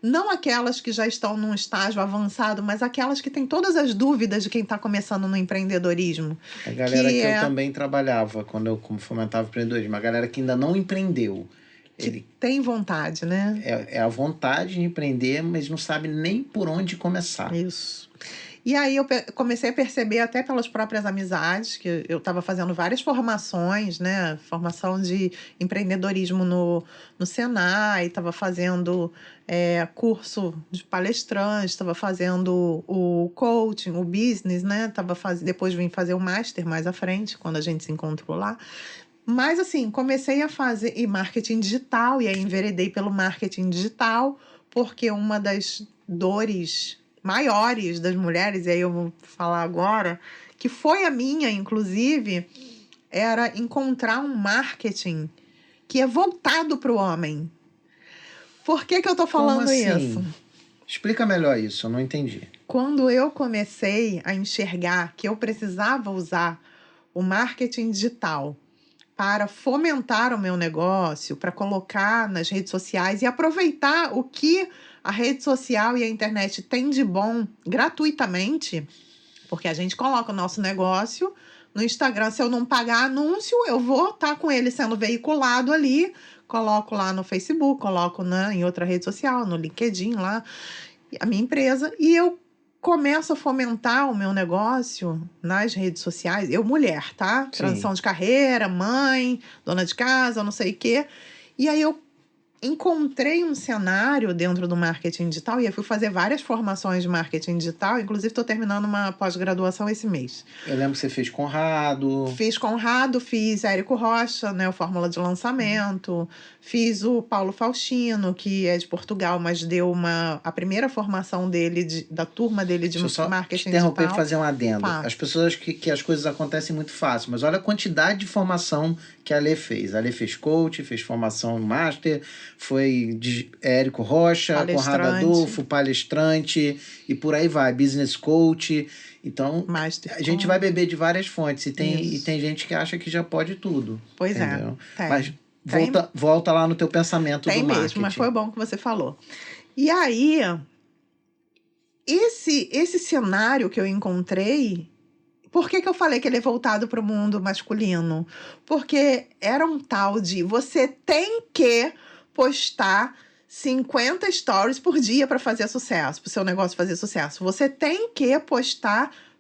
Não aquelas que já estão num estágio avançado, mas aquelas que têm todas as dúvidas de quem está começando no empreendedorismo. A galera Que que eu também trabalhava quando eu fomentava o empreendedorismo, a galera que ainda não empreendeu. que tem vontade, né? É a vontade de empreender, mas não sabe nem por onde começar. Isso. E aí eu comecei a perceber até pelas próprias amizades, que eu estava fazendo várias formações, né? Formação de empreendedorismo no Senai, estava fazendo curso de palestrante, estava fazendo o coaching, o business, né? Depois vim fazer o master mais à frente, quando a gente se encontrou lá. Mas assim, comecei a fazer marketing digital, e aí enveredei pelo marketing digital, porque uma das dores maiores das mulheres, e aí eu vou falar agora, que foi a minha, inclusive, era encontrar um marketing que é voltado para o homem. Por que eu tô falando Como assim? isso? Explica melhor isso, eu não entendi. Quando eu comecei a enxergar que eu precisava usar o marketing digital para fomentar o meu negócio, para colocar nas redes sociais e aproveitar o que a rede social e a internet têm de bom gratuitamente, porque a gente coloca o nosso negócio no Instagram. Se eu não pagar anúncio, eu vou estar com ele sendo veiculado ali, coloco lá no Facebook, coloco em outra rede social, no LinkedIn lá, a minha empresa, e eu começo a fomentar o meu negócio nas redes sociais. Eu, mulher, tá? Sim. Transição de carreira, mãe, dona de casa, não sei o quê. E aí eu encontrei um cenário dentro do marketing digital, e eu fui fazer várias formações de marketing digital. Inclusive, estou terminando uma pós-graduação esse mês. Eu lembro que você fez Conrado. Fiz Conrado, fiz Érico Rocha, né, o Fórmula de Lançamento. Fiz o Paulo Faustino, que é de Portugal, mas deu a primeira formação dele, da turma dele de Deixa eu só marketing te interromper digital. e fazer um adendo. Tá. As pessoas que as coisas acontecem muito fácil, mas olha a quantidade de formação que a Lê fez. A Lê fez coach, fez formação master, foi de Érico Rocha, Conrado Adolfo, palestrante, e por aí vai, business coach. Então, Master a gente vai beber de várias fontes, e tem gente que acha que já pode tudo. Pois entendeu? é. Mas volta lá no teu pensamento do marketing. Mesmo, mas foi bom que você falou. E aí, esse cenário que eu encontrei, por que eu falei que ele é voltado para o mundo masculino? Porque era um tal de você tem que postar 50 stories por dia para fazer sucesso, para o seu negócio fazer sucesso. Você tem que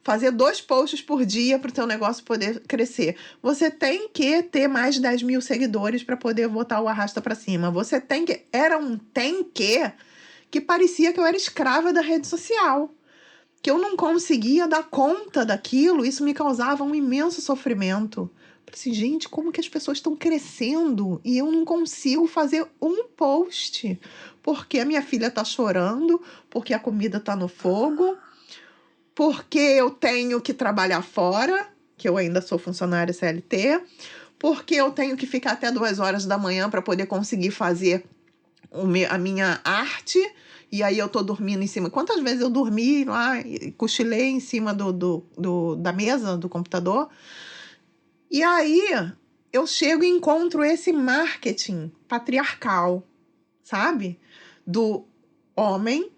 fazer 2 posts por dia para o teu negócio poder crescer. Você tem que ter mais de 10 mil seguidores para poder botar o arrasta para cima. Você tem que... Era um tem que parecia que eu era escrava da rede social, que eu não conseguia dar conta daquilo. Isso me causava um imenso sofrimento. Falei assim, gente, como que as pessoas estão crescendo e eu não consigo fazer um post? Porque a minha filha tá chorando, porque a comida tá no fogo, porque eu tenho que trabalhar fora, que eu ainda sou funcionária CLT, porque eu tenho que ficar até 2 horas da manhã para poder conseguir fazer a minha arte, e aí eu tô dormindo em cima. Quantas vezes eu dormi lá, cochilei em cima da mesa do computador? E aí eu chego e encontro esse marketing patriarcal, sabe? Do homem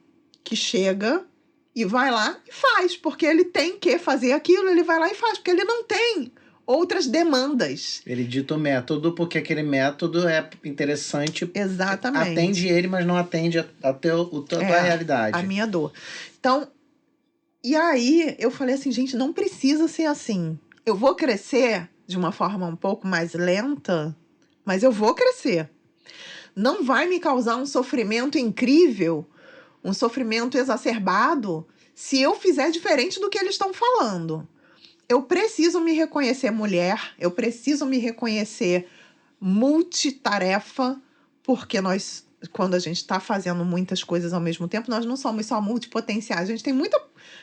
que chega e vai lá e faz, porque ele tem que fazer aquilo, ele vai lá e faz, porque ele não tem outras demandas. Ele dita o método porque aquele método é interessante. Exatamente. Atende ele, mas não atende a tua realidade. A minha dor. Então, e aí eu falei assim, gente, não precisa ser assim. Eu vou crescer de uma forma um pouco mais lenta, mas eu vou crescer. Não vai me causar um sofrimento incrível, um sofrimento exacerbado, se eu fizer diferente do que eles estão falando. Eu preciso me reconhecer mulher, eu preciso me reconhecer multitarefa, porque nós quando a gente está fazendo muitas coisas ao mesmo tempo, nós não somos só multipotenciais. A gente tem muita...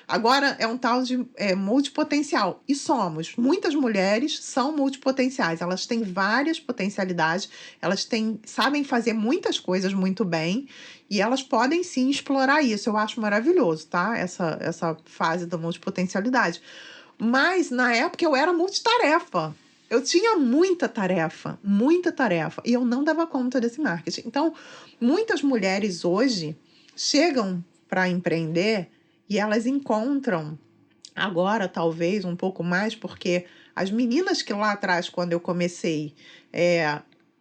Agora é um tal de multipotencial. E somos. Muitas mulheres são multipotenciais. Elas têm várias potencialidades. Elas sabem fazer muitas coisas muito bem. E elas podem, sim, explorar isso. Eu acho maravilhoso, tá? Essa fase da multipotencialidade. Mas, na época, eu era multitarefa. Eu tinha muita tarefa. E eu não dava conta desse marketing. Então, muitas mulheres hoje chegam para empreender e elas encontram, agora talvez um pouco mais, porque as meninas que lá atrás, quando eu comecei,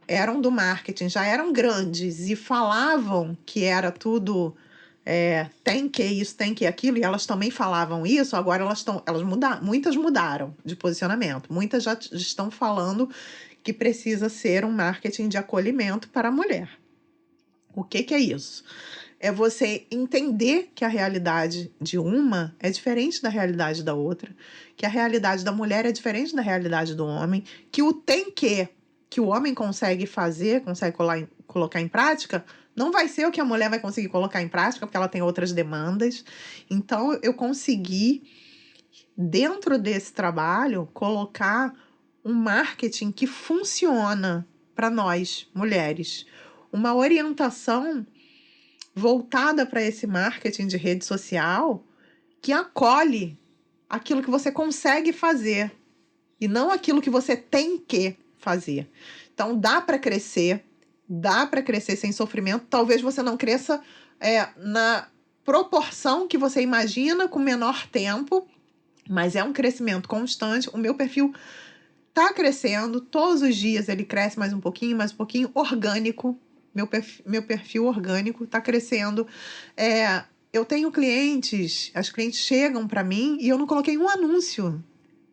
eram do marketing, já eram grandes e falavam que era tudo... tem que isso, tem que aquilo, e elas também falavam isso, agora elas mudaram, muitas mudaram de posicionamento, muitas já estão falando que precisa ser um marketing de acolhimento para a mulher. O que é isso? É você entender que a realidade de uma é diferente da realidade da outra, que a realidade da mulher é diferente da realidade do homem, que o tem que o homem consegue fazer, consegue colocar em prática, não vai ser o que a mulher vai conseguir colocar em prática, porque ela tem outras demandas. Então, eu consegui, dentro desse trabalho, colocar um marketing que funciona para nós, mulheres. Uma orientação voltada para esse marketing de rede social que acolhe aquilo que você consegue fazer e não aquilo que você tem que fazer. Então, dá para crescer sem sofrimento. Talvez você não cresça na proporção que você imagina, com menor tempo, mas é um crescimento constante. O meu perfil está crescendo, todos os dias ele cresce mais um pouquinho, orgânico. Meu perfil orgânico está crescendo. Eu tenho clientes, as clientes chegam para mim e eu não coloquei um anúncio.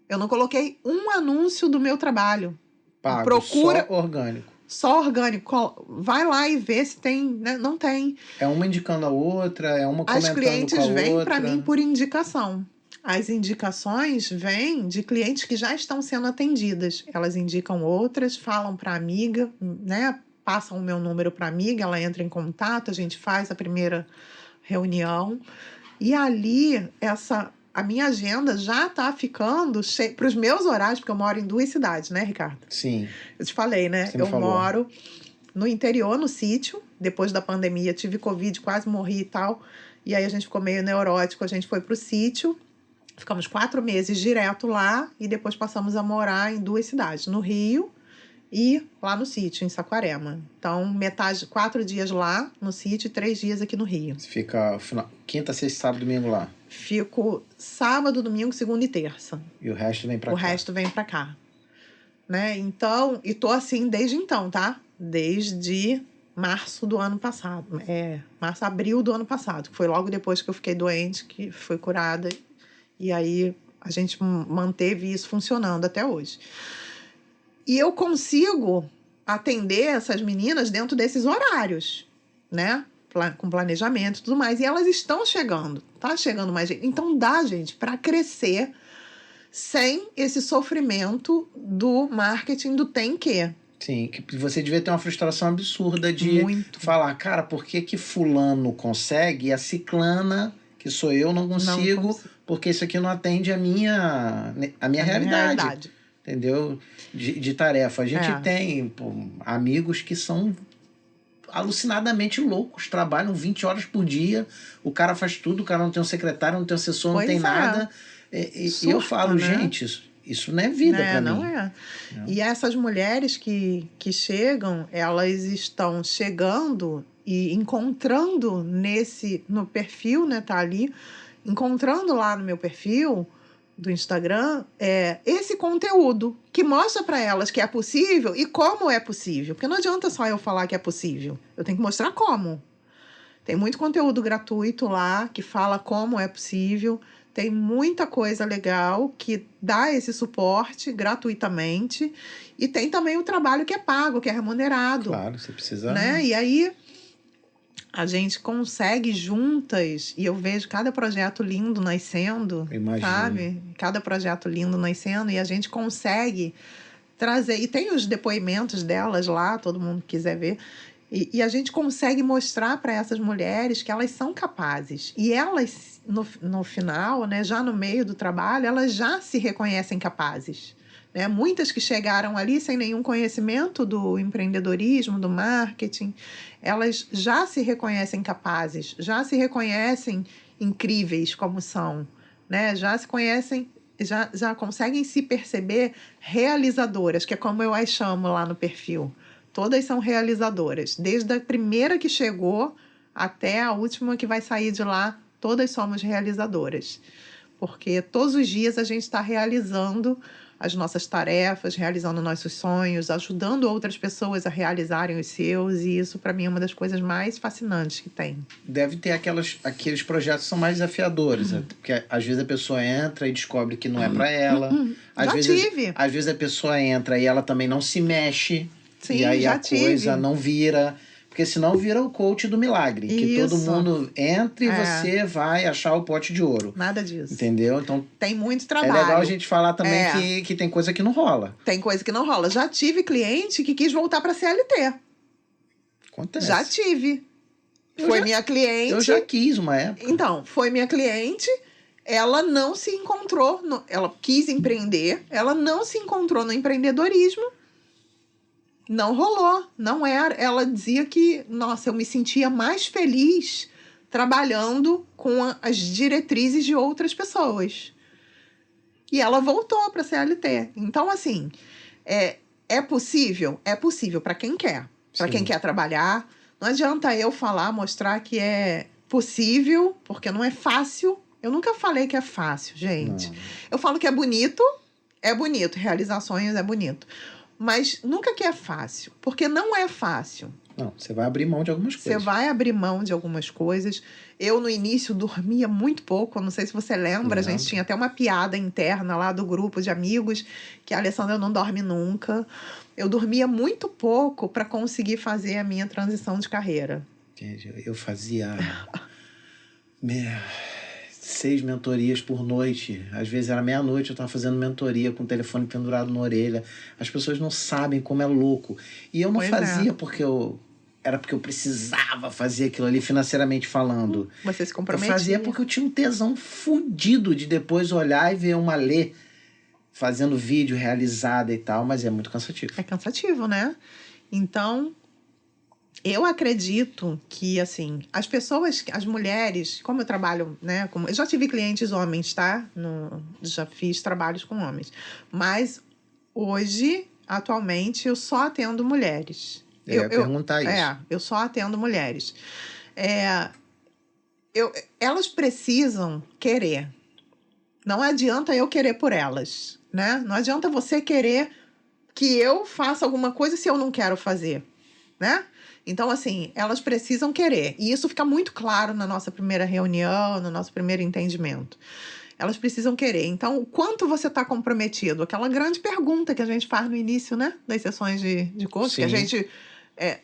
Eu não coloquei um anúncio do meu trabalho. Pago, procura só orgânico. Só orgânico. Vai lá e vê se tem, né? Não tem. É uma indicando a outra, é uma comentando com a outra. As clientes vêm para mim por indicação. As indicações vêm de clientes que já estão sendo atendidas. Elas indicam outras, falam para a amiga, né? Passam o meu número para a amiga, ela entra em contato, a gente faz a primeira reunião. E ali, a minha agenda já está ficando cheia para os meus horários, porque eu moro em 2 cidades, né, Ricardo? Sim. Eu te falei, né? Eu moro no interior, no sítio. Depois da pandemia, tive Covid, quase morri e tal. E aí a gente ficou meio neurótico, a gente foi pro sítio. Ficamos 4 meses direto lá e depois passamos a morar em 2 cidades, no Rio e lá no sítio, em Saquarema. Então, 4 dias lá no sítio e 3 dias aqui no Rio. Você fica quinta, sexta, sábado, domingo lá? Fico sábado, domingo, segunda e terça. E o resto vem pra cá? O resto vem pra cá. Né? Então, e tô assim desde então, tá? Desde março do ano passado. Abril do ano passado. Foi logo depois que eu fiquei doente, que fui curada. E aí a gente manteve isso funcionando até hoje. E eu consigo atender essas meninas dentro desses horários, né? Com planejamento e tudo mais. E elas estão chegando. Tá chegando mais gente. Então dá, gente, para crescer sem esse sofrimento do marketing do tem que. Sim, que você devia ter uma frustração absurda de falar, cara, por que fulano consegue e a ciclana, que sou eu, não consigo, porque isso aqui não atende a minha realidade. Entendeu? De tarefa. A gente tem amigos que são alucinadamente loucos, trabalham 20 horas por dia, o cara faz tudo, o cara não tem um secretário, não tem um assessor, não tem nada. E eu falo, né? Gente, isso não é vida para mim. Não é. E essas mulheres que chegam, elas estão chegando e encontrando no perfil, né, tá ali, encontrando lá no meu perfil do Instagram esse conteúdo que mostra para elas que é possível e como é possível. Porque não adianta só eu falar que é possível. Eu tenho que mostrar como. Tem muito conteúdo gratuito lá que fala como é possível. Tem muita coisa legal que dá esse suporte gratuitamente. E tem também o trabalho que é pago, que é remunerado. Claro, você precisa... Né? E aí a gente consegue juntas, e eu vejo cada projeto lindo nascendo, sabe? Cada projeto lindo nascendo, e a gente consegue trazer... E tem os depoimentos delas lá, todo mundo quiser ver. E a gente consegue mostrar para essas mulheres que elas são capazes. E elas, no final, né, já no meio do trabalho, elas já se reconhecem capazes. Né? Muitas que chegaram ali sem nenhum conhecimento do empreendedorismo, do marketing, elas já se reconhecem capazes, já se reconhecem incríveis como são, né? Já se conhecem, já conseguem se perceber realizadoras, que é como eu as chamo lá no perfil. Todas são realizadoras, desde a primeira que chegou até a última que vai sair de lá, todas somos realizadoras. Porque todos os dias a gente está realizando as nossas tarefas, realizando nossos sonhos, ajudando outras pessoas a realizarem os seus, e isso para mim é uma das coisas mais fascinantes que tem. Deve ter aqueles projetos que são mais desafiadores, porque às vezes a pessoa entra e descobre que não é para ela. Já tive. Às vezes a pessoa entra e ela também não se mexe. Sim, e aí já a coisa não vira. Porque senão vira o coach do milagre. Que todo mundo entra e você vai achar o pote de ouro. Nada disso. Entendeu? Então tem muito trabalho. É legal a gente falar também que tem coisa que não rola. Tem coisa que não rola. Já tive cliente que quis voltar para CLT. Acontece. Já tive. Foi minha cliente. Eu já quis uma época. Então, foi minha cliente. Ela não se encontrou. Ela quis empreender. Ela não se encontrou no empreendedorismo. Não rolou. Não era. Ela dizia que, nossa, eu me sentia mais feliz trabalhando com as diretrizes de outras pessoas. E ela voltou para a CLT. Então, assim, é possível? É possível para quem quer. Para quem quer trabalhar. Não adianta eu mostrar que é possível, porque não é fácil. Eu nunca falei que é fácil, gente. Não. Eu falo que é bonito. Realizar sonhos é bonito. Mas nunca que é fácil, porque não é fácil. Não, você vai abrir mão de algumas coisas. Você vai abrir mão de algumas coisas. Eu, no início, dormia muito pouco. Eu não sei se você lembra. A gente tinha até uma piada interna lá do grupo de amigos que a Alessandra não dorme nunca. Eu dormia muito pouco para conseguir fazer a minha transição de carreira. Gente, eu fazia 6 mentorias por noite. Às vezes era meia-noite, eu estava fazendo mentoria com o telefone pendurado na orelha. As pessoas não sabem como é louco. E eu não fazia porque eu precisava fazer aquilo ali financeiramente falando. Você se comprometia. Eu fazia porque eu tinha um tesão fudido de depois olhar e ver uma Lê fazendo vídeo realizada e tal, mas é muito cansativo. É cansativo, né? Então, eu acredito que, assim, as mulheres, como eu trabalho, né? Eu já tive clientes homens, tá? Já fiz trabalhos com homens. Mas hoje, atualmente, eu só atendo mulheres. Eu ia perguntar isso. Eu só atendo mulheres. Elas precisam querer. Não adianta eu querer por elas, né? Não adianta você querer que eu faça alguma coisa se eu não quero fazer, né? Então, assim, elas precisam querer. E isso fica muito claro na nossa primeira reunião, no nosso primeiro entendimento. Elas precisam querer. Então, o quanto você está comprometido? Aquela grande pergunta que a gente faz no início, né? Das sessões de curso, que a gente...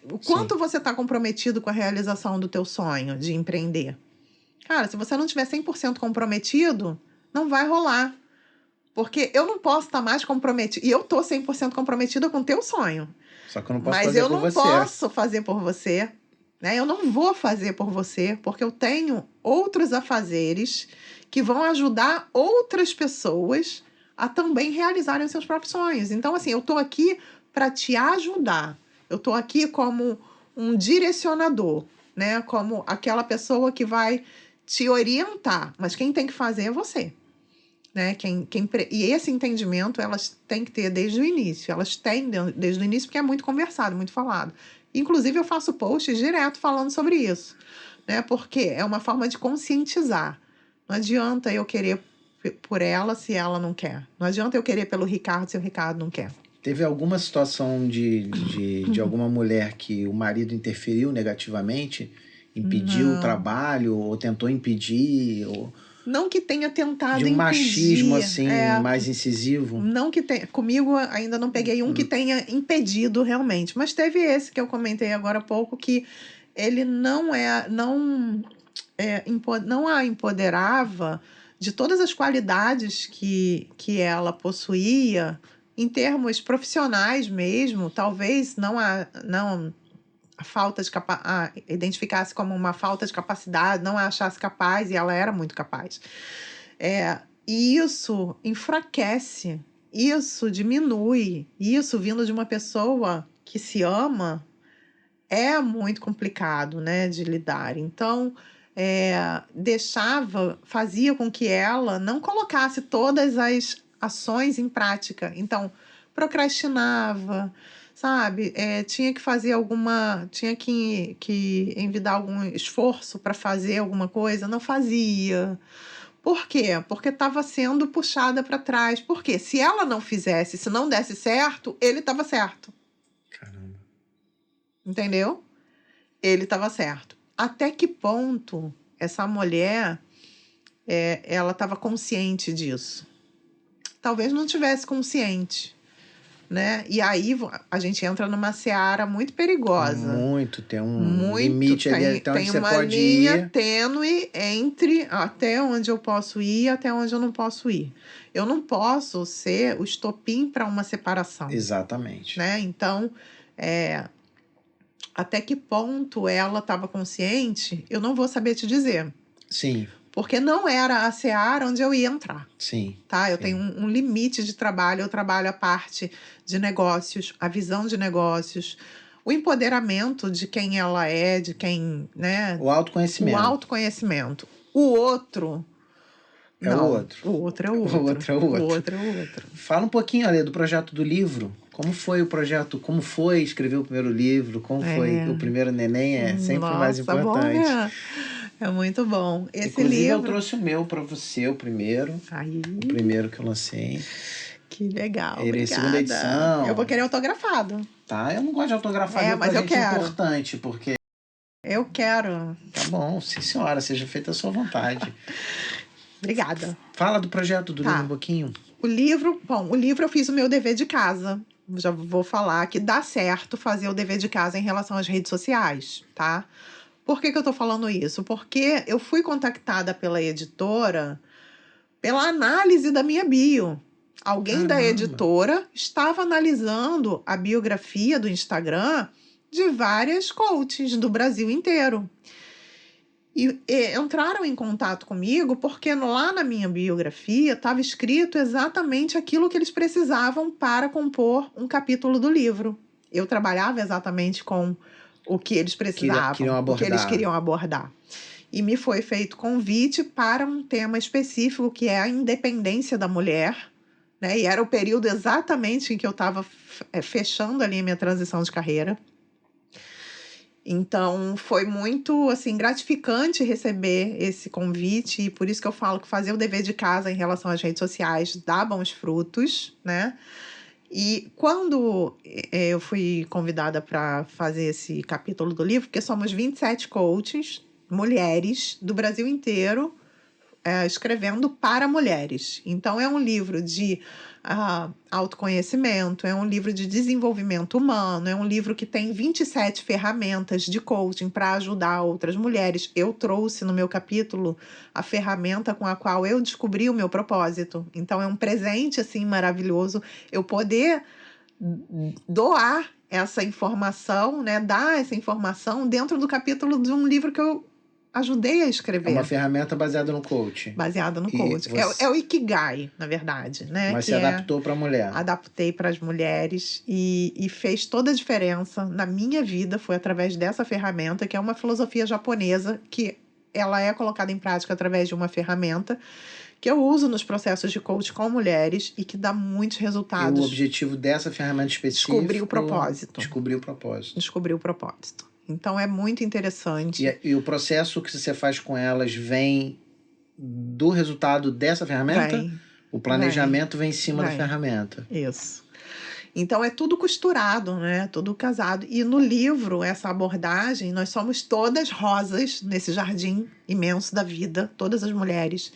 o quanto você está comprometido com a realização do teu sonho de empreender? Cara, se você não tiver 100% comprometido, não vai rolar. Porque eu não posso estar mais comprometido. E eu tô 100% comprometida com o teu sonho. Só que eu não posso fazer por você. Mas eu não posso fazer por você. Né? Eu não vou fazer por você, porque eu tenho outros afazeres que vão ajudar outras pessoas a também realizarem os seus próprios sonhos. Então, assim, eu tô aqui para te ajudar. Eu tô aqui como um direcionador, né? Como aquela pessoa que vai te orientar. Mas quem tem que fazer é você. Né? E esse entendimento elas têm que ter desde o início. Elas têm desde o início porque é muito conversado, muito falado. Inclusive, eu faço posts direto falando sobre isso. Né? Porque é uma forma de conscientizar. Não adianta eu querer por ela se ela não quer. Não adianta eu querer pelo Ricardo se o Ricardo não quer. Teve alguma situação de alguma mulher que o marido interferiu negativamente? Impediu o trabalho? Ou tentou impedir? Não que tenha tentado impedir. De um machismo, assim, mais incisivo? Não que tenha... Comigo, ainda não peguei um que tenha impedido realmente. Mas teve esse que eu comentei agora há pouco, que ele não a empoderava de todas as qualidades que ela possuía, em termos profissionais mesmo. Talvez não identificasse como uma falta de capacidade, não a achasse capaz, e ela era muito capaz. E isso enfraquece, isso diminui, isso vindo de uma pessoa que se ama é muito complicado, né, de lidar. Então, fazia com que ela não colocasse todas as ações em prática. Então, procrastinava, sabe? Tinha que fazer tinha que envidar algum esforço para fazer alguma coisa, não fazia. Por quê? Porque estava sendo puxada para trás. Porque se ela não fizesse, se não desse certo, ele estava certo. Caramba. Entendeu? Ele estava certo. Até que ponto essa mulher ela estava consciente disso? Talvez não tivesse consciente, né? E aí a gente entra numa seara muito perigosa. Muito, tem um limite ali até onde você uma pode linha ir. tênue entre até onde eu posso ir e até onde eu não posso ir. Eu não posso ser o estopim para uma separação. Exatamente. Né? Então, até que ponto ela estava consciente, eu não vou saber te dizer. Sim. Porque não era a seara onde eu ia entrar. Sim. Tá? Eu sim. tenho um limite de trabalho, eu trabalho a parte de negócios, a visão de negócios, o empoderamento de quem ela é, de quem, né? O autoconhecimento. O autoconhecimento. O outro... É não, o outro. O outro é o outro. O outro é o outro. O outro é o outro. Fala um pouquinho, Ale, do projeto do livro. Como foi o projeto? Como foi escrever o primeiro livro? Como foi o primeiro neném? É sempre mais importante. Bom, é muito bom. Esse Inclusive, livro... eu trouxe o meu para você, o primeiro. Aí. O primeiro que eu lancei. Que legal, Ele é segunda edição. Eu vou querer autografado. Tá, eu não gosto de autografar, mas pra eu gente quero. É importante, porque... Eu quero. Tá bom, sim senhora, seja feita a sua vontade. Obrigada. Fala do projeto do livro um pouquinho. O livro eu fiz o meu dever de casa. Já vou falar que dá certo fazer o dever de casa em relação às redes sociais, tá? Por que eu tô falando isso? Porque eu fui contactada pela editora pela análise da minha bio. Alguém da editora estava analisando a biografia do Instagram de várias coaches do Brasil inteiro. E entraram em contato comigo porque lá na minha biografia estava escrito exatamente aquilo que eles precisavam para compor um capítulo do livro. Eu trabalhava exatamente com o que eles precisavam, o que eles queriam abordar. E me foi feito convite para um tema específico, que é a independência da mulher, né? E era o período exatamente em que eu estava fechando ali a minha transição de carreira. Então, foi muito, assim, gratificante receber esse convite, e por isso que eu falo que fazer o dever de casa em relação às redes sociais dá bons frutos, né? E quando eu fui convidada para fazer esse capítulo do livro, porque somos 27 coaches, mulheres do Brasil inteiro, escrevendo para mulheres. Então, é um livro de autoconhecimento, é um livro de desenvolvimento humano, é um livro que tem 27 ferramentas de coaching para ajudar outras mulheres. Eu trouxe no meu capítulo a ferramenta com a qual eu descobri o meu propósito. Então, é um presente assim maravilhoso eu poder doar essa informação, né, dar essa informação dentro do capítulo de um livro que eu ajudei a escrever. É uma ferramenta baseada no coach. Baseada no coach. É o Ikigai, na verdade, né? Mas você adaptou para a mulher. Adaptei para as mulheres e fez toda a diferença na minha vida. Foi através dessa ferramenta, que é uma filosofia japonesa, que ela é colocada em prática através de uma ferramenta que eu uso nos processos de coach com mulheres e que dá muitos resultados. E o objetivo dessa ferramenta específica... Descobrir o propósito. Descobrir o propósito. Então, é muito interessante. E o processo que você faz com elas vem do resultado dessa ferramenta? O planejamento vem em cima da ferramenta. Isso. Então, é tudo costurado, né? Tudo casado. E no livro, essa abordagem, nós somos todas rosas nesse jardim imenso da vida, todas as mulheres.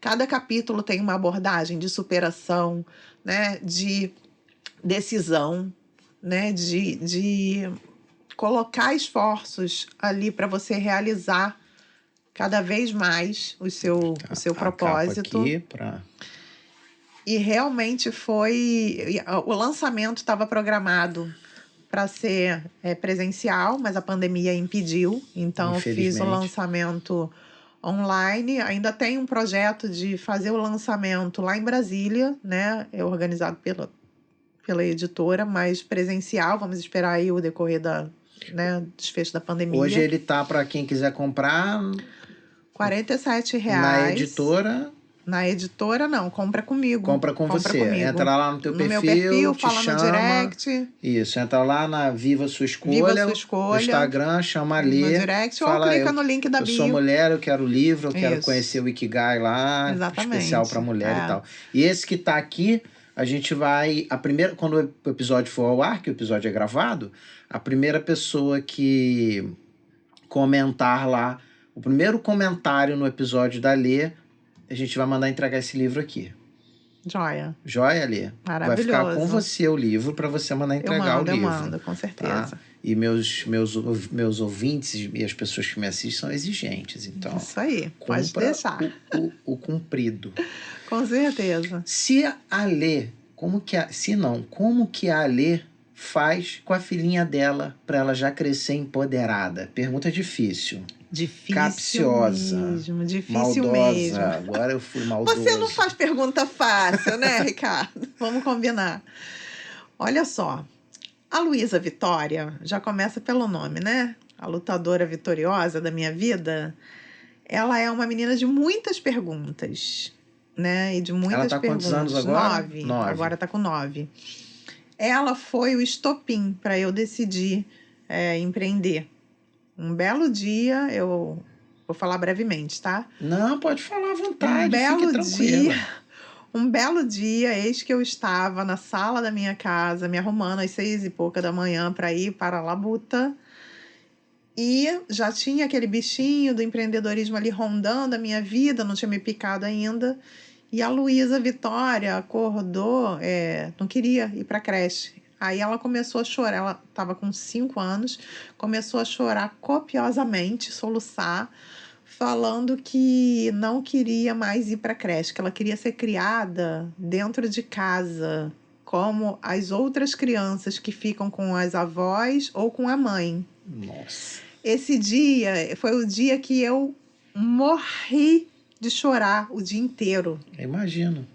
Cada capítulo tem uma abordagem de superação, né? De decisão, né? De colocar esforços ali para você realizar cada vez mais o seu propósito. Capa aqui pra... E realmente o lançamento estava programado para ser presencial, mas a pandemia impediu. Então, eu fiz o lançamento online. Ainda tem um projeto de fazer o lançamento lá em Brasília, né? É organizado pela editora, mas presencial. Vamos esperar aí o decorrer desfecho da pandemia. Hoje ele tá para quem quiser comprar... R$47. Na editora... Na editora, não. Compra comigo. Compra você. Comigo. Entra lá no teu perfil, meu perfil, te fala chama, no direct. Isso. Entra lá na Viva Sua Escolha. Viva Sua Escolha. No Instagram, chama a Lê. No direct fala, ou clica no link da bio. Eu sou mulher, eu quero o livro, eu quero Isso. conhecer o Ikigai lá. Exatamente. Especial para mulher e tal. E esse que tá aqui, a gente vai... Quando o episódio for ao ar, que o episódio é gravado, a primeira pessoa que comentar lá, o primeiro comentário no episódio da Lê, a gente vai mandar entregar esse livro aqui. Joia. Joia, Lê. Maravilhoso. Vai ficar com você o livro para você mandar entregar o livro. Eu mando, com certeza. Tá? E meus ouvintes e as pessoas que me assistem são exigentes, então... Isso aí, pode deixar. O cumprido. Com certeza. Se a Lê... como que a Lê faz com a filhinha dela para ela já crescer empoderada? Pergunta difícil. Difícil capciosa, mesmo, difícil maldosa. mesmo. Agora eu fui maldoso. Você não faz pergunta fácil, né, Ricardo? Vamos combinar. Olha só, a Luísa Vitória, já começa pelo nome, né? A lutadora vitoriosa da minha vida. Ela é uma menina de muitas perguntas, né? E de muitas perguntas. Ela tá com quantos anos agora? 9. Agora tá com 9. Ela foi o estopim para eu decidir empreender. Um belo dia, eu vou falar brevemente, tá? Não, pode falar à vontade, fique tranquila. Um belo dia, eis que eu estava na sala da minha casa, me arrumando às 6h pouca da manhã para ir para a labuta. E já tinha aquele bichinho do empreendedorismo ali rondando a minha vida, não tinha me picado ainda. E a Luísa Vitória acordou, não queria ir para a creche. Aí ela começou a chorar, ela estava com 5 anos, começou a chorar copiosamente, soluçar, falando que não queria mais ir para a creche, que ela queria ser criada dentro de casa, como as outras crianças que ficam com as avós ou com a mãe. Nossa. Esse dia foi o dia que eu morri de chorar o dia inteiro. Eu imagino.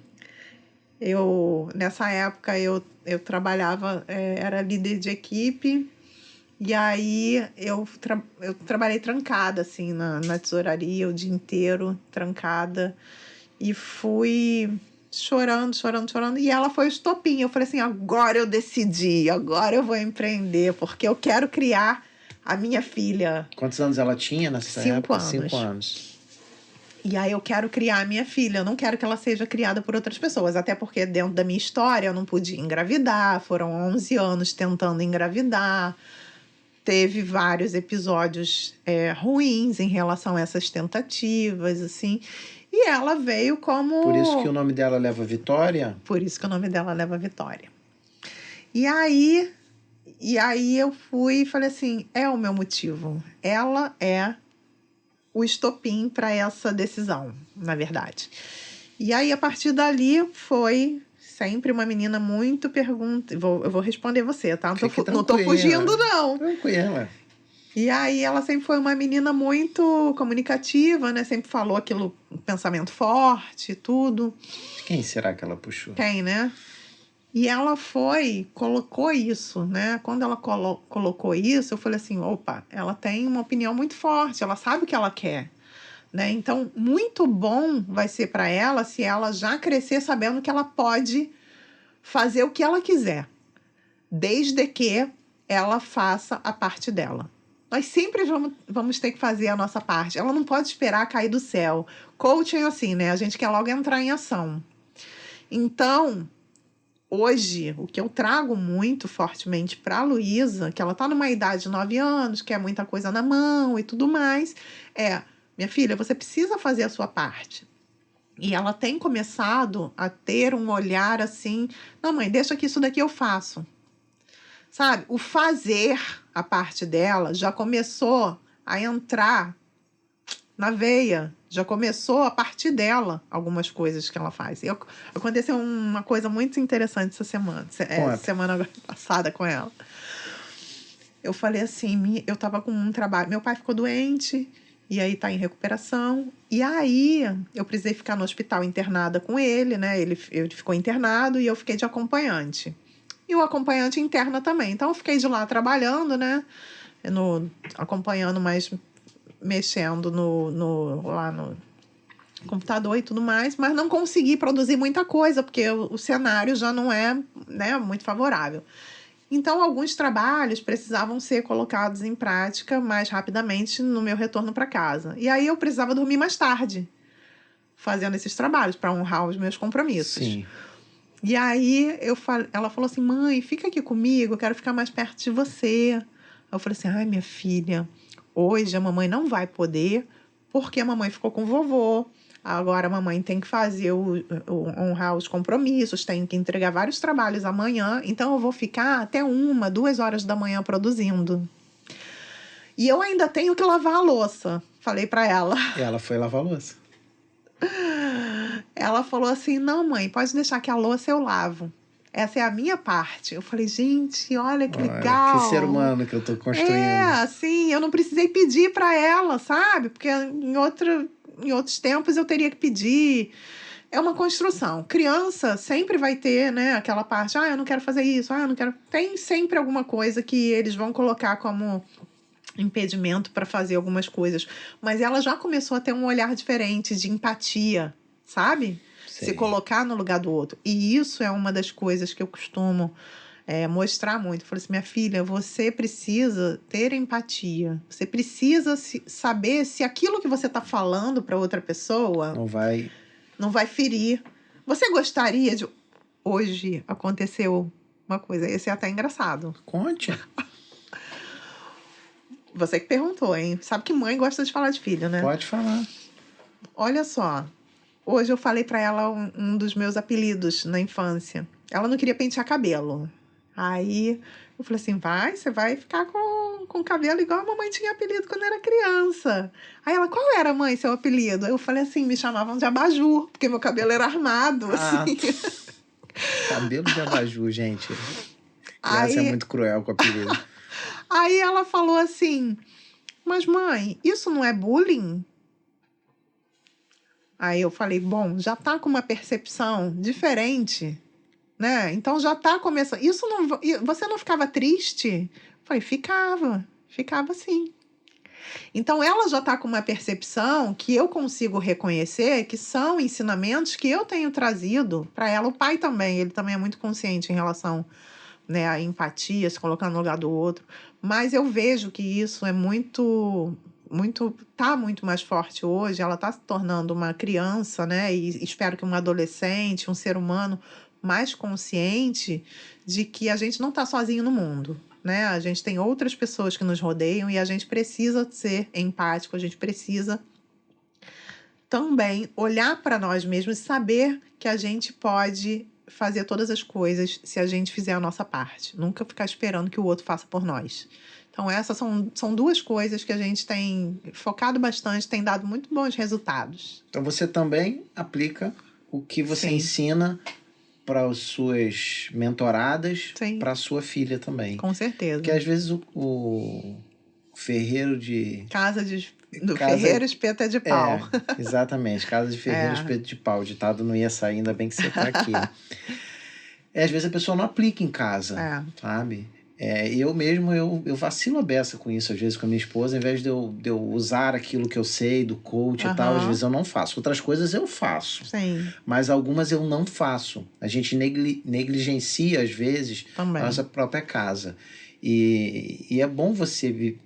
Nessa época, eu trabalhava, era líder de equipe, e aí eu trabalhei trancada, assim, na tesouraria, o dia inteiro, trancada, e fui chorando, e ela foi o estopim. Eu falei assim, agora eu decidi, agora eu vou empreender, porque eu quero criar a minha filha. Quantos anos ela tinha nessa época? 5 anos. 5 anos. E aí eu quero criar a minha filha, eu não quero que ela seja criada por outras pessoas, até porque dentro da minha história eu não podia engravidar, foram 11 anos tentando engravidar, teve vários episódios ruins em relação a essas tentativas, assim, e ela veio como... Por isso que o nome dela leva Vitória? Por isso que o nome dela leva Vitória. E aí eu fui e falei assim, é o meu motivo, ela é o estopim para essa decisão, na verdade. E aí, a partir dali, foi sempre uma menina muito pergunta. Eu vou responder você, tá? Não tô fugindo, não. Tranquila. E aí, ela sempre foi uma menina muito comunicativa, né? Sempre falou aquilo, pensamento forte e tudo. Quem será que ela puxou? Quem, né? E ela colocou isso, né? Quando ela colocou isso, eu falei assim, opa, ela tem uma opinião muito forte, ela sabe o que ela quer, né? Então, muito bom vai ser para ela se ela já crescer sabendo que ela pode fazer o que ela quiser, desde que ela faça a parte dela. Nós sempre vamos ter que fazer a nossa parte. Ela não pode esperar cair do céu. Coaching é assim, né? A gente quer logo entrar em ação. Então... hoje, o que eu trago muito fortemente para a Luísa, que ela está numa idade de 9 anos, quer muita coisa na mão e tudo mais, minha filha, você precisa fazer a sua parte. E ela tem começado a ter um olhar assim, não, mãe, deixa que isso daqui eu faço. Sabe? O fazer a parte dela já começou a entrar na veia. Já começou a partir dela algumas coisas que ela faz. Aconteceu uma coisa muito interessante essa semana. Semana passada com ela. eu falei assim, eu tava com um trabalho, meu pai ficou doente, e aí tá em recuperação, e aí eu precisei ficar no hospital internada com ele, né? Ele ficou internado e eu fiquei de acompanhante. E o acompanhante interna também. Então eu fiquei de lá trabalhando, né? Acompanhando, mas mexendo lá no computador e tudo mais, mas não consegui produzir muita coisa, porque o cenário já não é, né, muito favorável. Então, alguns trabalhos precisavam ser colocados em prática mais rapidamente no meu retorno para casa. E aí eu precisava dormir mais tarde, fazendo esses trabalhos para honrar os meus compromissos. Sim. E aí ela falou assim, mãe, fica aqui comigo, eu quero ficar mais perto de você. Eu falei assim, ai, minha filha, hoje a mamãe não vai poder, porque a mamãe ficou com o vovô. Agora a mamãe tem que fazer honrar os compromissos, tem que entregar vários trabalhos amanhã, então eu vou ficar até 1, 2 horas da manhã produzindo. E eu ainda tenho que lavar a louça, falei para ela. E ela foi lavar a louça. Ela falou assim, não, mãe, pode deixar que a louça eu lavo. Essa é a minha parte. Eu falei, gente, olha que legal. Que ser humano que eu tô construindo. Assim, eu não precisei pedir para ela, sabe? Porque em outros tempos eu teria que pedir. É uma construção. Criança sempre vai ter, né, aquela parte, eu não quero fazer isso, eu não quero. Tem sempre alguma coisa que eles vão colocar como impedimento para fazer algumas coisas. Mas ela já começou a ter um olhar diferente de empatia, sabe? Sei. Se colocar no lugar do outro. E isso é uma das coisas que eu costumo mostrar muito. Eu falei assim, minha filha, você precisa ter empatia. Você precisa saber se aquilo que você está falando para outra pessoa não vai ferir. Você gostaria de... Hoje aconteceu uma coisa, esse é até engraçado. Conte. Você que perguntou, hein? Sabe que mãe gosta de falar de filho, né? Pode falar. Olha só, hoje eu falei para ela um dos meus apelidos na infância. Ela não queria pentear cabelo. Aí eu falei assim, você vai ficar com cabelo igual a mamãe tinha apelido quando era criança. Aí ela, qual era, mãe, seu apelido? Aí eu falei assim, me chamavam de abajur, porque meu cabelo era armado, assim. Cabelo de abajur, gente. Criança é muito cruel com o apelido. Aí ela falou assim, mas mãe, isso não é bullying? Aí eu falei, bom, já tá com uma percepção diferente, né? Então já tá começando. Você não ficava triste? Eu falei, ficava sim. Então ela já tá com uma percepção que eu consigo reconhecer que são ensinamentos que eu tenho trazido para ela. O pai também, ele também é muito consciente em relação, né, à empatia, se colocar no lugar do outro. Mas eu vejo que isso é muito mais forte hoje. Ela está se tornando uma criança, né? E espero que uma adolescente, um ser humano mais consciente de que a gente não está sozinho no mundo, né? A gente tem outras pessoas que nos rodeiam e a gente precisa ser empático, a gente precisa também olhar para nós mesmos e saber que a gente pode fazer todas as coisas se a gente fizer a nossa parte. Nunca ficar esperando que o outro faça por nós. Então, essas são 2 coisas que a gente tem focado bastante, tem dado muito bons resultados. Então, você também aplica o que você ensina para as suas mentoradas, para a sua filha também. Com certeza. Porque, às vezes, o ferreiro de... ferreiro espeto é de pau. Exatamente. Casa de ferreiro espeto de pau. O ditado não ia sair, ainda bem que você está aqui. Às vezes, a pessoa não aplica em casa, sabe? Eu mesmo, eu vacilo a beça com isso, às vezes, com a minha esposa. Ao invés de eu usar aquilo que eu sei do coach e tal, às vezes eu não faço. Outras coisas eu faço. Sim. Mas algumas eu não faço. A gente negligencia, às vezes, também a nossa própria casa. E é bom você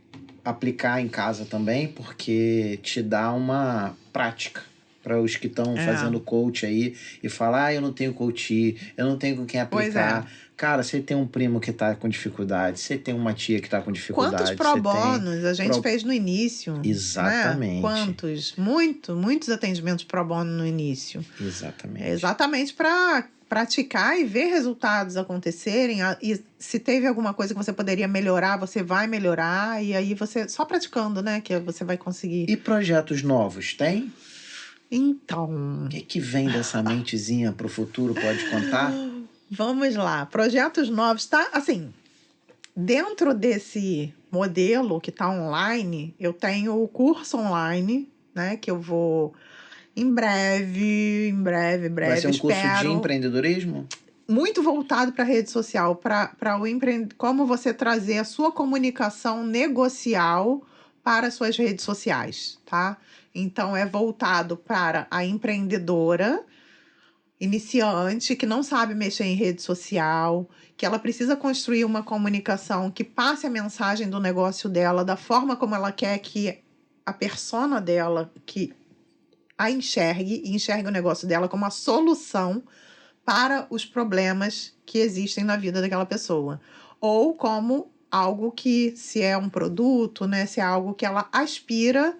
aplicar em casa também, porque te dá uma prática para os que estão fazendo coach aí e falar, eu não tenho coach, eu não tenho com quem aplicar. Cara, você tem um primo que tá com dificuldade, você tem uma tia que tá com dificuldade. Quantos pro bonos a gente fez no início? Exatamente. Né? Quantos? Muitos atendimentos pro bono no início. Exatamente. Exatamente para praticar e ver resultados acontecerem. E se teve alguma coisa que você poderia melhorar, você vai melhorar. E aí você, só praticando, né, que você vai conseguir. E projetos novos, tem? Então... O que vem dessa mentezinha pro futuro, pode contar? Vamos lá. Projetos novos, tá? Assim, Dentro desse modelo que está online, eu tenho o curso online, né? Que eu vou em breve, Vai ser um curso de espero. empreendedorismo? Muito voltado para a rede social, para como você trazer a sua comunicação negocial para as suas redes sociais, tá? Então, é voltado para a empreendedora iniciante que não sabe mexer em rede social, que ela precisa construir uma comunicação que passe a mensagem do negócio dela da forma como ela quer que a persona dela que a enxergue e enxergue o negócio dela como a solução para os problemas que existem na vida daquela pessoa. Ou como algo que, se é um produto, né, se é algo que ela aspira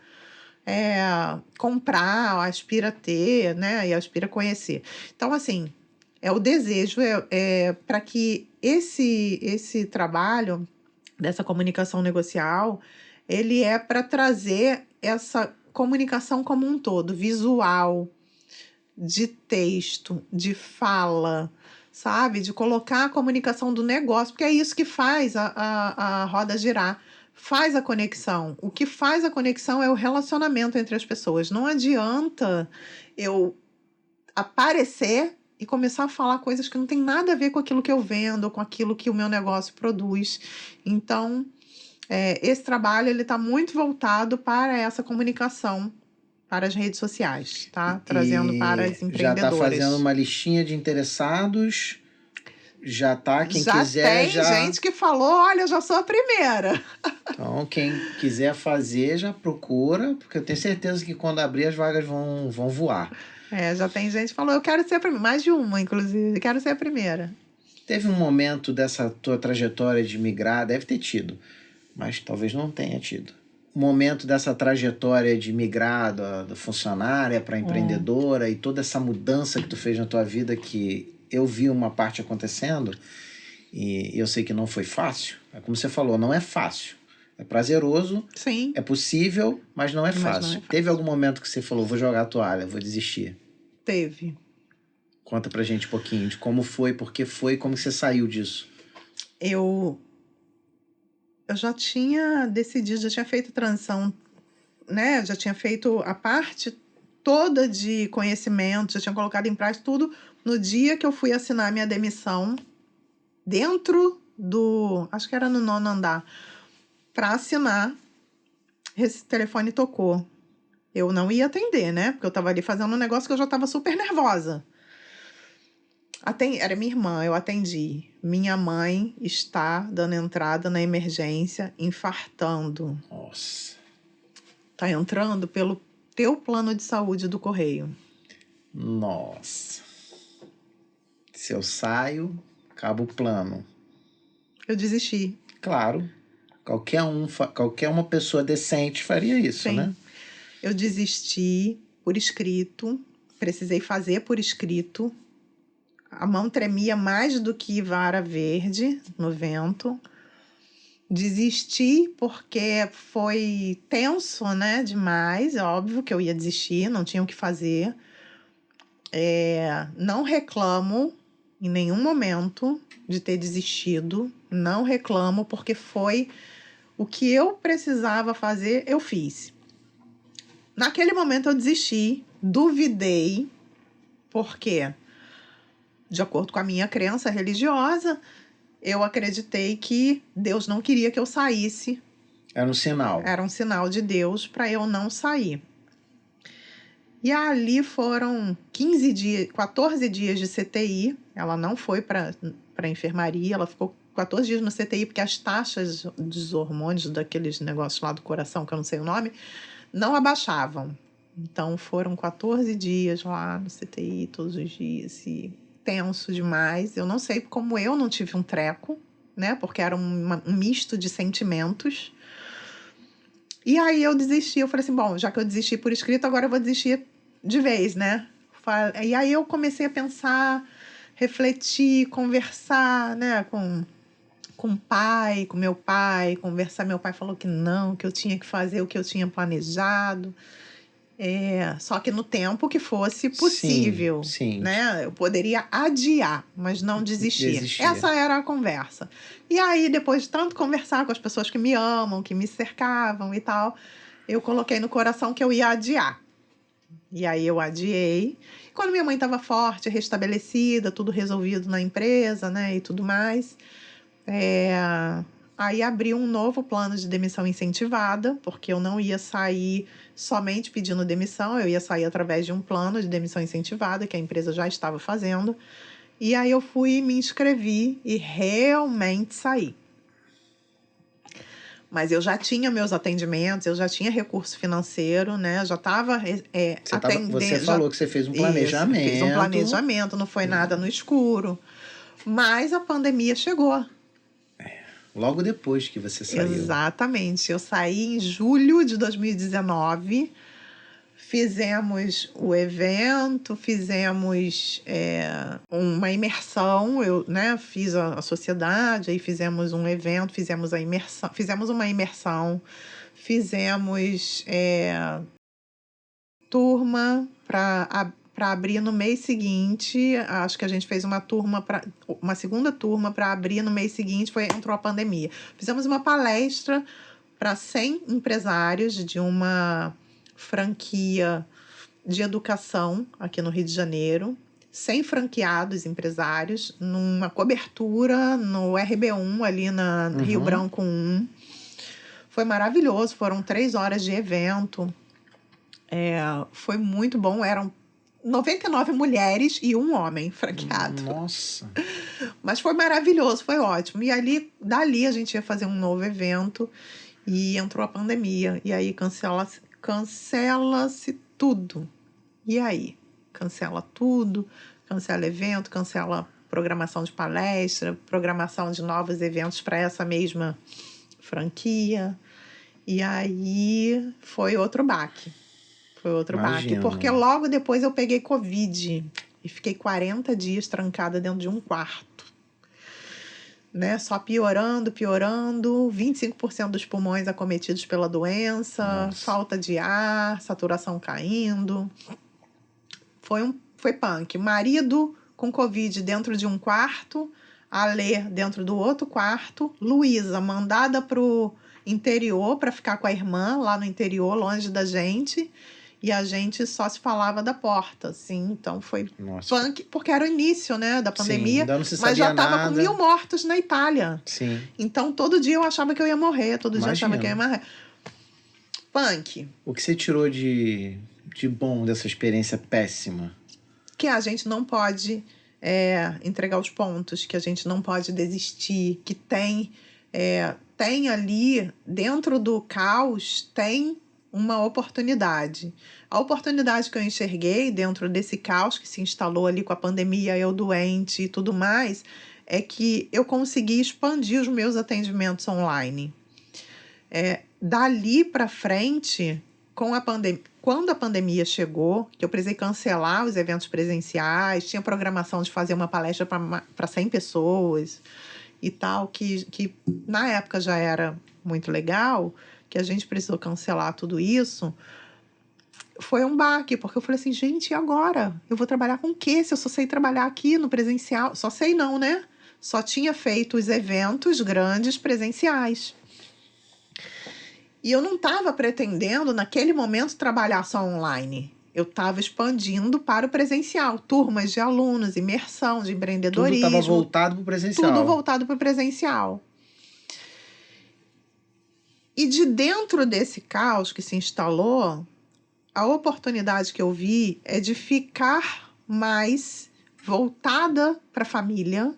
comprar, aspira ter, né, e aspira conhecer. Então, assim, o desejo para que esse trabalho dessa comunicação negocial, ele é para trazer essa comunicação como um todo, visual, de texto, de fala, sabe? De colocar a comunicação do negócio, porque é isso que faz a roda girar, faz a conexão. O que faz a conexão é o relacionamento entre as pessoas. Não adianta eu aparecer e começar a falar coisas que não tem nada a ver com aquilo que eu vendo, ou com aquilo que o meu negócio produz. Então, esse trabalho ele está muito voltado para essa comunicação para as redes sociais, tá? Trazendo para E as já está fazendo empreendedoras. uma listinha de interessados. Já tá, quem Já quiser tem já. gente que falou, olha, eu já sou a primeira. Então, quem quiser fazer, já procura, porque eu tenho certeza que quando abrir as vagas vão voar. Já tem gente que falou, eu quero ser a primeira. Mais de uma, inclusive, eu quero ser a primeira. Teve um momento dessa tua trajetória de migrar, deve ter tido, mas talvez não tenha tido. Um momento dessa trajetória de migrar da funcionária para empreendedora e toda essa mudança que tu fez na tua vida, que eu vi uma parte acontecendo e eu sei que não foi fácil. É como você falou, não é fácil. É prazeroso, Sim, é possível, mas não é mas não fácil. é fácil. Teve algum momento que você falou, vou jogar a toalha, vou desistir? Teve. Conta pra gente um pouquinho de como foi, por que foi, como você saiu disso. Eu já tinha decidido, já tinha feito transição, né? Já tinha feito a parte toda de conhecimento, já tinha colocado em prática tudo no dia que eu fui assinar minha demissão dentro acho que era no 9º andar, para assinar. Esse telefone tocou. Eu não ia atender, né? Porque eu tava ali fazendo um negócio que eu já tava super nervosa. Era minha irmã, eu atendi. Minha mãe está dando entrada na emergência, infartando. Nossa. Tá entrando pelo teu plano de saúde do correio. Nossa. Se eu saio, acaba o plano. Eu desisti. Claro. Qualquer uma pessoa decente faria isso, Sim. né? Eu desisti por escrito. Precisei fazer por escrito. A mão tremia mais do que vara verde no vento. Desisti porque foi tenso, né? Demais. É óbvio que eu ia desistir, não tinha o que fazer. Não reclamo em nenhum momento de ter desistido. Não reclamo porque foi o que eu precisava fazer, eu fiz. Naquele momento eu desisti, duvidei, porque, de acordo com a minha crença religiosa, eu acreditei que Deus não queria que eu saísse. Era um sinal. Era um sinal de Deus para eu não sair. E ali foram 14 dias de CTI. Ela não foi para a enfermaria, ela ficou 14 dias no CTI, porque as taxas dos hormônios, daqueles negócios lá do coração, que eu não sei o nome, não abaixavam. Então foram 14 dias lá no CTI, todos os dias, e tenso demais. Eu não sei como eu não tive um treco, né? Porque era um misto de sentimentos. E aí eu desisti, eu falei assim, bom, já que eu desisti por escrito, agora eu vou desistir de vez, né? E aí eu comecei a pensar, refletir, conversar, né, com o pai, com meu pai, conversar. Meu pai falou que não, que eu tinha que fazer o que eu tinha planejado. Só que no tempo que fosse Sim, possível, sim. né? Eu poderia adiar, mas não desistir. Essa era a conversa. E aí, depois de tanto conversar com as pessoas que me amam, que me cercavam e tal, eu coloquei no coração que eu ia adiar. E aí eu adiei. Quando minha mãe estava forte, restabelecida, tudo resolvido na empresa, né, e tudo mais, aí abri um novo plano de demissão incentivada, porque eu não ia sair somente pedindo demissão, eu ia sair através de um plano de demissão incentivada que a empresa já estava fazendo. E aí eu fui, me inscrevi e realmente saí. Mas eu já tinha meus atendimentos, eu já tinha recurso financeiro, né? Já estava atendendo. Você falou que você fez um planejamento. Isso, fiz um planejamento, não foi nada no escuro. Mas a pandemia chegou. Logo depois que você saiu. Exatamente. Eu saí em julho de 2019. Fizemos o evento, fizemos uma imersão, eu, né, fiz a sociedade, aí fizemos um evento, fizemos uma imersão, fizemos turma para abrir no mês seguinte. Acho que a gente fez uma segunda turma para abrir no mês seguinte, entrou a pandemia. Fizemos uma palestra para 100 empresários de uma franquia de educação aqui no Rio de Janeiro, 100 franqueados empresários, numa cobertura no RB1, ali na Rio Branco 1. Foi maravilhoso, foram 3 horas de evento. Foi muito bom, eram 99 mulheres e um homem franqueado. Nossa! Mas foi maravilhoso, foi ótimo. E dali a gente ia fazer um novo evento e entrou a pandemia. E aí cancela-se tudo. E aí? Cancela tudo, cancela evento, cancela programação de palestra, programação de novos eventos para essa mesma franquia. E aí foi outro baque. Imagino. Porque logo depois eu peguei Covid e fiquei 40 dias trancada dentro de um quarto. Né? Só piorando, 25% dos pulmões acometidos pela doença, falta de ar, saturação caindo. Foi punk. Marido com Covid dentro de um quarto, Alê dentro do outro quarto, Luísa mandada pro interior para ficar com a irmã lá no interior, longe da gente. E a gente só se falava da porta, assim. Então foi punk, porque era o início, né, da pandemia. Sim, ainda não se sabia mas já tava nada. com 1000 mortos na Itália. Sim. Então todo dia eu achava que eu ia morrer, todo dia eu achava que eu ia morrer. Punk. O que você tirou de bom dessa experiência péssima? Que a gente não pode entregar os pontos, que a gente não pode desistir, que tem ali, dentro do caos, tem uma oportunidade. A oportunidade que eu enxerguei dentro desse caos que se instalou ali com a pandemia, eu doente e tudo mais, é que eu consegui expandir os meus atendimentos online. Dali para frente, quando a pandemia chegou, que eu precisei cancelar os eventos presenciais, tinha programação de fazer uma palestra para 100 pessoas e tal, que na época já era muito legal, que a gente precisou cancelar tudo isso, foi um baque, porque eu falei assim, gente, e agora? Eu vou trabalhar com o quê? Se eu só sei trabalhar aqui no presencial? Só sei não, né? Só tinha feito os eventos grandes presenciais. E eu não estava pretendendo, naquele momento, trabalhar só online. Eu estava expandindo para o presencial. Turmas de alunos, imersão, de empreendedorismo. Tudo estava voltado para o presencial. Tudo voltado para o presencial. E de dentro desse caos que se instalou, a oportunidade que eu vi é de ficar mais voltada para a família,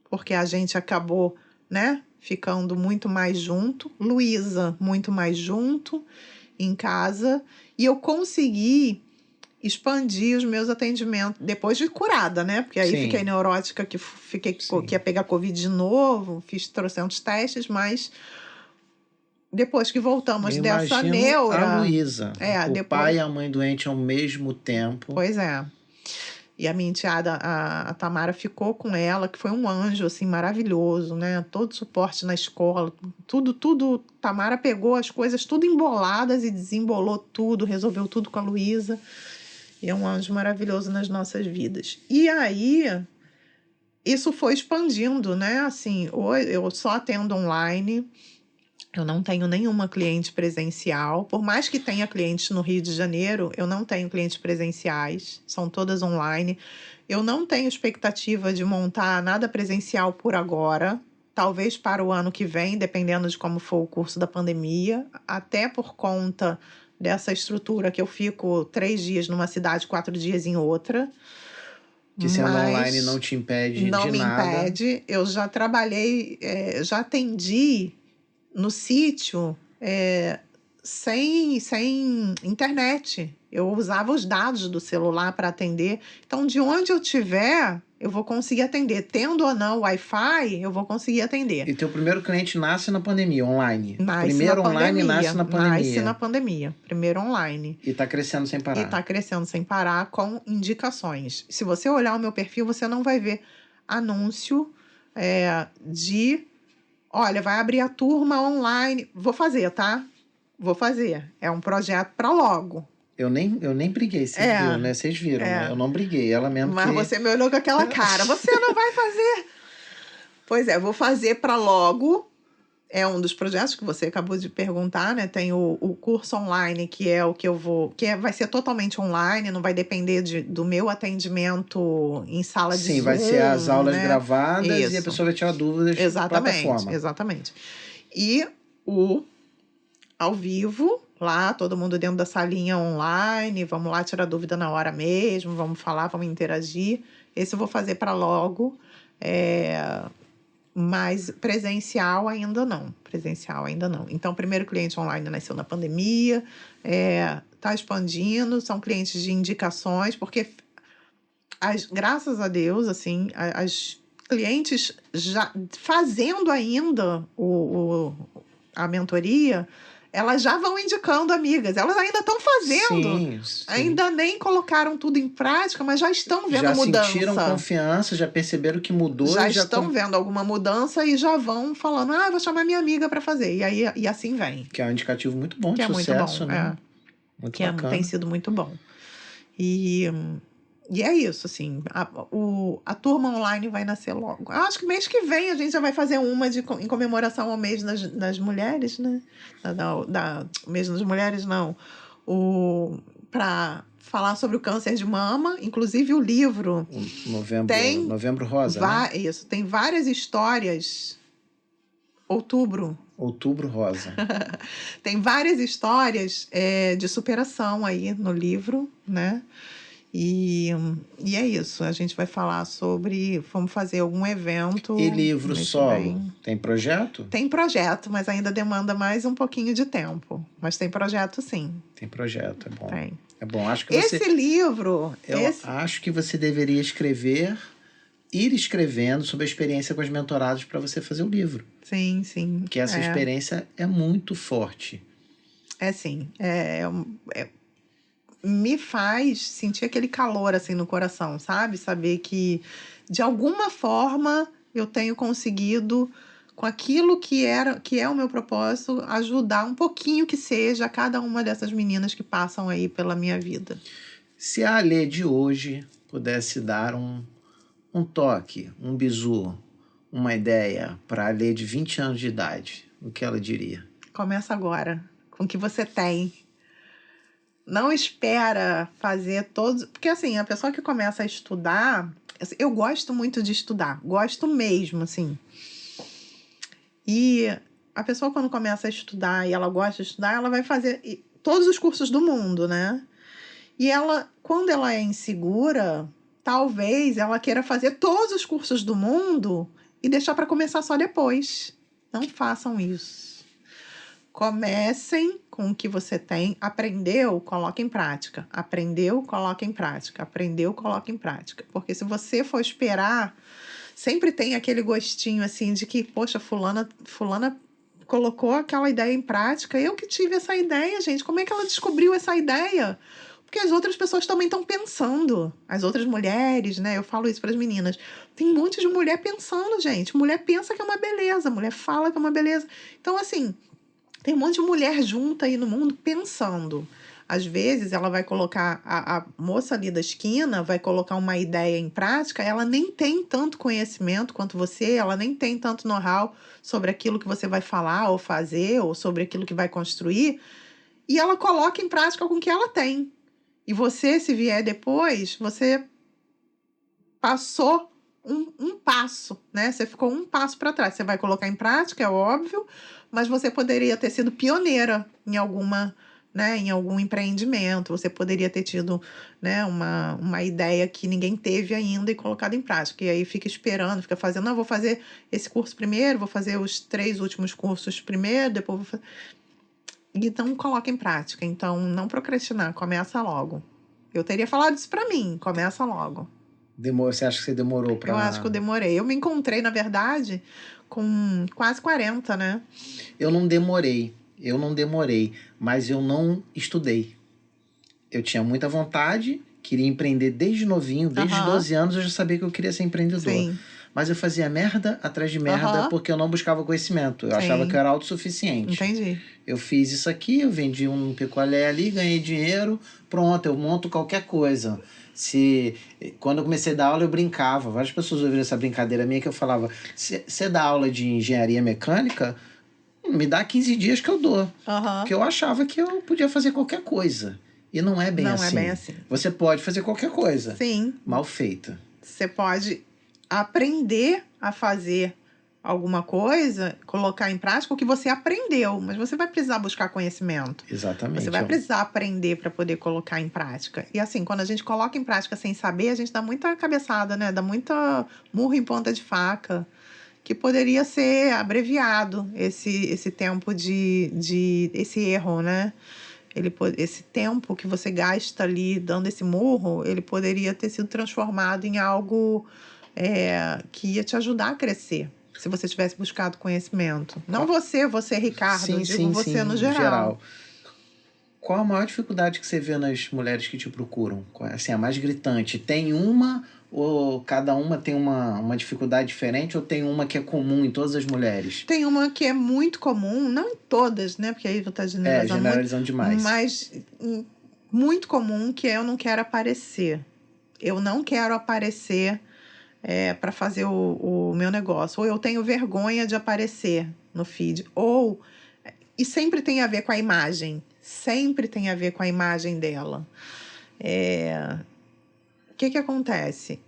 porque a gente acabou, né, ficando muito mais junto. Luísa, muito mais junto em casa. E eu consegui expandir os meus atendimentos, depois de curada, né? Porque aí fiquei neurótica, que ia pegar Covid de novo, fiz trocentos testes, mas depois que voltamos dessa neura... a Luísa, o pai e a mãe doente ao mesmo tempo. Pois é. E a minha enteada, a Tamara, ficou com ela, que foi um anjo, assim, maravilhoso, né? Todo suporte na escola, tudo. Tamara pegou as coisas tudo emboladas e desembolou tudo, resolveu tudo com a Luísa. E é um anjo maravilhoso nas nossas vidas. E aí, isso foi expandindo, né? Assim, eu só atendo online. Eu não tenho nenhuma cliente presencial. Por mais que tenha clientes no Rio de Janeiro, eu não tenho clientes presenciais. São todas online. Eu não tenho expectativa de montar nada presencial por agora. Talvez para o ano que vem, dependendo de como for o curso da pandemia. Até por conta dessa estrutura que eu fico 3 dias numa cidade, 4 dias em outra. Que sendo online Mas não te impede não de me nada. impede. Eu já trabalhei, já atendi no sítio sem internet. Eu usava os dados do celular para atender. Então, de onde eu tiver, eu vou conseguir atender. Tendo ou não Wi-Fi, eu vou conseguir atender. E teu primeiro cliente nasce na pandemia, online. Nasce Primeiro na online pandemia. nasce na pandemia. Nasce na pandemia. Primeiro online. E tá crescendo sem parar. E tá crescendo sem parar com indicações. Se você olhar o meu perfil, você não vai ver anúncio de... Olha, vai abrir a turma online. Vou fazer, tá? Vou fazer. É um projeto para logo. Eu nem briguei, você viu, né? Vocês viram, né? Eu não briguei. Ela mesmo Mas você me olhou com aquela cara. Você não vai fazer. Pois é, vou fazer para logo. É um dos projetos que você acabou de perguntar, né? Tem o curso online, que é o que eu vou... vai ser totalmente online, não vai depender do meu atendimento em sala de Zoom. Sim, vai ser as aulas né? gravadas Isso. E a pessoa vai tirar dúvidas na plataforma. Exatamente. E o ao vivo, lá, todo mundo dentro da salinha online, vamos lá tirar dúvida na hora mesmo, vamos falar, vamos interagir. Esse eu vou fazer para logo. Mas presencial ainda não. Então, o primeiro cliente online nasceu na pandemia, está expandindo, são clientes de indicações, porque graças a Deus, assim, as clientes já fazendo ainda a mentoria, elas já vão indicando amigas. Elas ainda estão fazendo. Sim. Ainda nem colocaram tudo em prática, mas já estão vendo mudança. Já sentiram confiança, já perceberam que mudou. Já estão vendo alguma mudança e já vão falando, vou chamar minha amiga para fazer. E assim vem. Que é um indicativo muito bom de sucesso, muito bom, né? Muito bacana. Tem sido muito bom. E é isso, assim. A turma online vai nascer logo. Acho que mês que vem a gente já vai fazer uma em comemoração ao mês das mulheres, né? Mês das mulheres, não. Para falar sobre o câncer de mama. Inclusive o livro... Novembro Rosa, né? Isso. Tem várias histórias... Outubro Rosa. Tem várias histórias de superação aí no livro, né? E é isso. A gente vai falar sobre... Vamos fazer algum evento. E livro solo? Tem projeto? Tem projeto, mas ainda demanda mais um pouquinho de tempo. Mas tem projeto, sim. Tem projeto, é bom. Tem. É bom. Acho que esse livro... acho que você deveria ir escrevendo sobre a experiência com as mentoradas para você fazer o livro. Sim, sim. Porque essa experiência é muito forte. Sim. Me faz sentir aquele calor assim no coração, sabe? Saber que, de alguma forma, eu tenho conseguido, com aquilo que é o meu propósito, ajudar um pouquinho que seja a cada uma dessas meninas que passam aí pela minha vida. Se a Alê de hoje pudesse dar um toque, um bizu, uma ideia para a Alê de 20 anos de idade, o que ela diria? Começa agora, com o que você tem. Não espera fazer todos... Porque, assim, a pessoa que começa a estudar... Eu gosto muito de estudar. Gosto mesmo, assim. E a pessoa, quando começa a estudar e ela gosta de estudar, ela vai fazer todos os cursos do mundo, né? E ela, quando ela é insegura, talvez ela queira fazer todos os cursos do mundo e deixar para começar só depois. Não façam isso. Comecem com o que você tem. Aprendeu, coloque em prática. Aprendeu, coloque em prática. Aprendeu, coloque em prática. Porque se você for esperar, sempre tem aquele gostinho assim de que, poxa, fulana colocou aquela ideia em prática. Eu que tive essa ideia, gente. Como é que ela descobriu essa ideia? Porque as outras pessoas também estão pensando. As outras mulheres, né? Eu falo isso para as meninas. Tem um monte de mulher pensando, gente. Mulher pensa que é uma beleza, mulher fala que é uma beleza. Então, assim, tem um monte de mulher junta aí no mundo pensando. Às vezes, ela vai colocar, a moça ali da esquina vai colocar uma ideia em prática, ela nem tem tanto conhecimento quanto você, ela nem tem tanto know-how sobre aquilo que você vai falar ou fazer, ou sobre aquilo que vai construir, e ela coloca em prática com o que ela tem. E você, se vier depois, você passou um passo, né? Você ficou um passo para trás. Você vai colocar em prática, é óbvio, mas você poderia ter sido pioneira em alguma, né, em algum empreendimento. Você poderia ter tido, né, uma ideia que ninguém teve ainda e colocado em prática. E aí fica esperando, fica fazendo, não, vou fazer esse curso primeiro, vou fazer os 3 últimos cursos primeiro, depois vou fazer... Então, coloca em prática. Então, não procrastinar, começa logo. Eu teria falado isso para mim, começa logo. Você acha que você demorou para... Eu acho que eu demorei. Eu me encontrei, na verdade, com quase 40, né? Eu não demorei, mas eu não estudei. Eu tinha muita vontade, queria empreender desde novinho, desde os 12 anos eu já sabia que eu queria ser empreendedor. Sim. Mas eu fazia merda atrás de merda porque eu não buscava conhecimento. Eu achava que eu era autossuficiente. Entendi. Eu fiz isso aqui, eu vendi um picolé ali, ganhei dinheiro, pronto, eu monto qualquer coisa. Quando eu comecei a dar aula, eu brincava. Várias pessoas ouviram essa brincadeira minha que eu falava: você dá aula de engenharia mecânica, me dá 15 dias que eu dou. Porque eu achava que eu podia fazer qualquer coisa. E não é bem assim. Não é bem assim. Você pode fazer qualquer coisa. Sim. Mal feita. Você pode aprender a fazer alguma coisa, colocar em prática o que você aprendeu, mas você vai precisar buscar conhecimento. Exatamente. Você vai precisar aprender para poder colocar em prática. E assim, quando a gente coloca em prática sem saber, a gente dá muita cabeçada, né? Dá muita murro em ponta de faca, que poderia ser abreviado esse tempo esse erro, né? Esse tempo que você gasta ali dando esse murro, ele poderia ter sido transformado em algo que ia te ajudar a crescer, se você tivesse buscado conhecimento. Não você, Ricardo, eu digo você no geral. Qual a maior dificuldade que você vê nas mulheres que te procuram? Assim, a mais gritante? Tem uma ou cada uma tem uma dificuldade diferente ou tem uma que é comum em todas as mulheres? Tem uma que é muito comum, não em todas, né? Porque aí eu estou generalizando demais. Mas muito comum, que é eu não quero aparecer. Eu não quero aparecer para fazer o meu negócio. Ou eu tenho vergonha de aparecer no feed. E sempre tem a ver com a imagem. Sempre tem a ver com a imagem dela. O que acontece?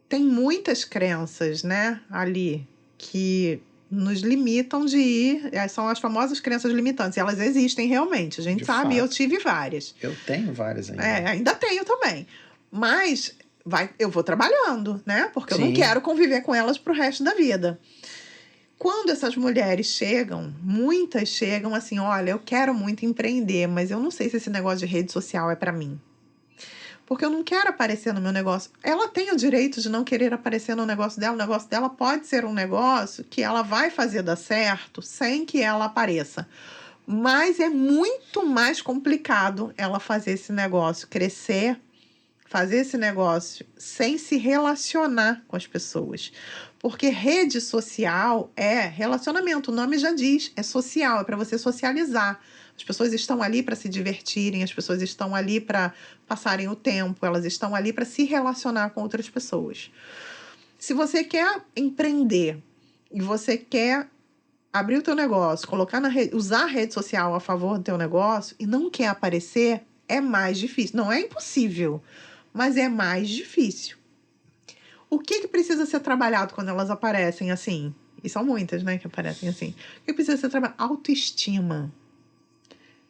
Tem muitas crenças, né, ali, que nos limitam de ir. São as famosas crenças limitantes. E elas existem realmente. A gente sabe, eu tive várias. Eu tenho várias ainda. Ainda tenho também. Mas eu vou trabalhando, né? Porque eu não quero conviver com elas pro resto da vida. Quando essas mulheres chegam, muitas chegam assim: olha, eu quero muito empreender, mas eu não sei se esse negócio de rede social é para mim. Porque eu não quero aparecer no meu negócio. Ela tem o direito de não querer aparecer no negócio dela. O negócio dela pode ser um negócio que ela vai fazer dar certo sem que ela apareça. Mas é muito mais complicado ela fazer esse negócio crescer, fazer esse negócio sem se relacionar com as pessoas. Porque rede social é relacionamento, o nome já diz, é social, é para você socializar. As pessoas estão ali para se divertirem, as pessoas estão ali para passarem o tempo, elas estão ali para se relacionar com outras pessoas. Se você quer empreender e você quer abrir o teu negócio, usar a rede social a favor do teu negócio e não quer aparecer, é mais difícil. Não é impossível, mas é mais difícil. O que precisa ser trabalhado quando elas aparecem assim? E são muitas, né, que aparecem assim. O que precisa ser trabalhado? Autoestima.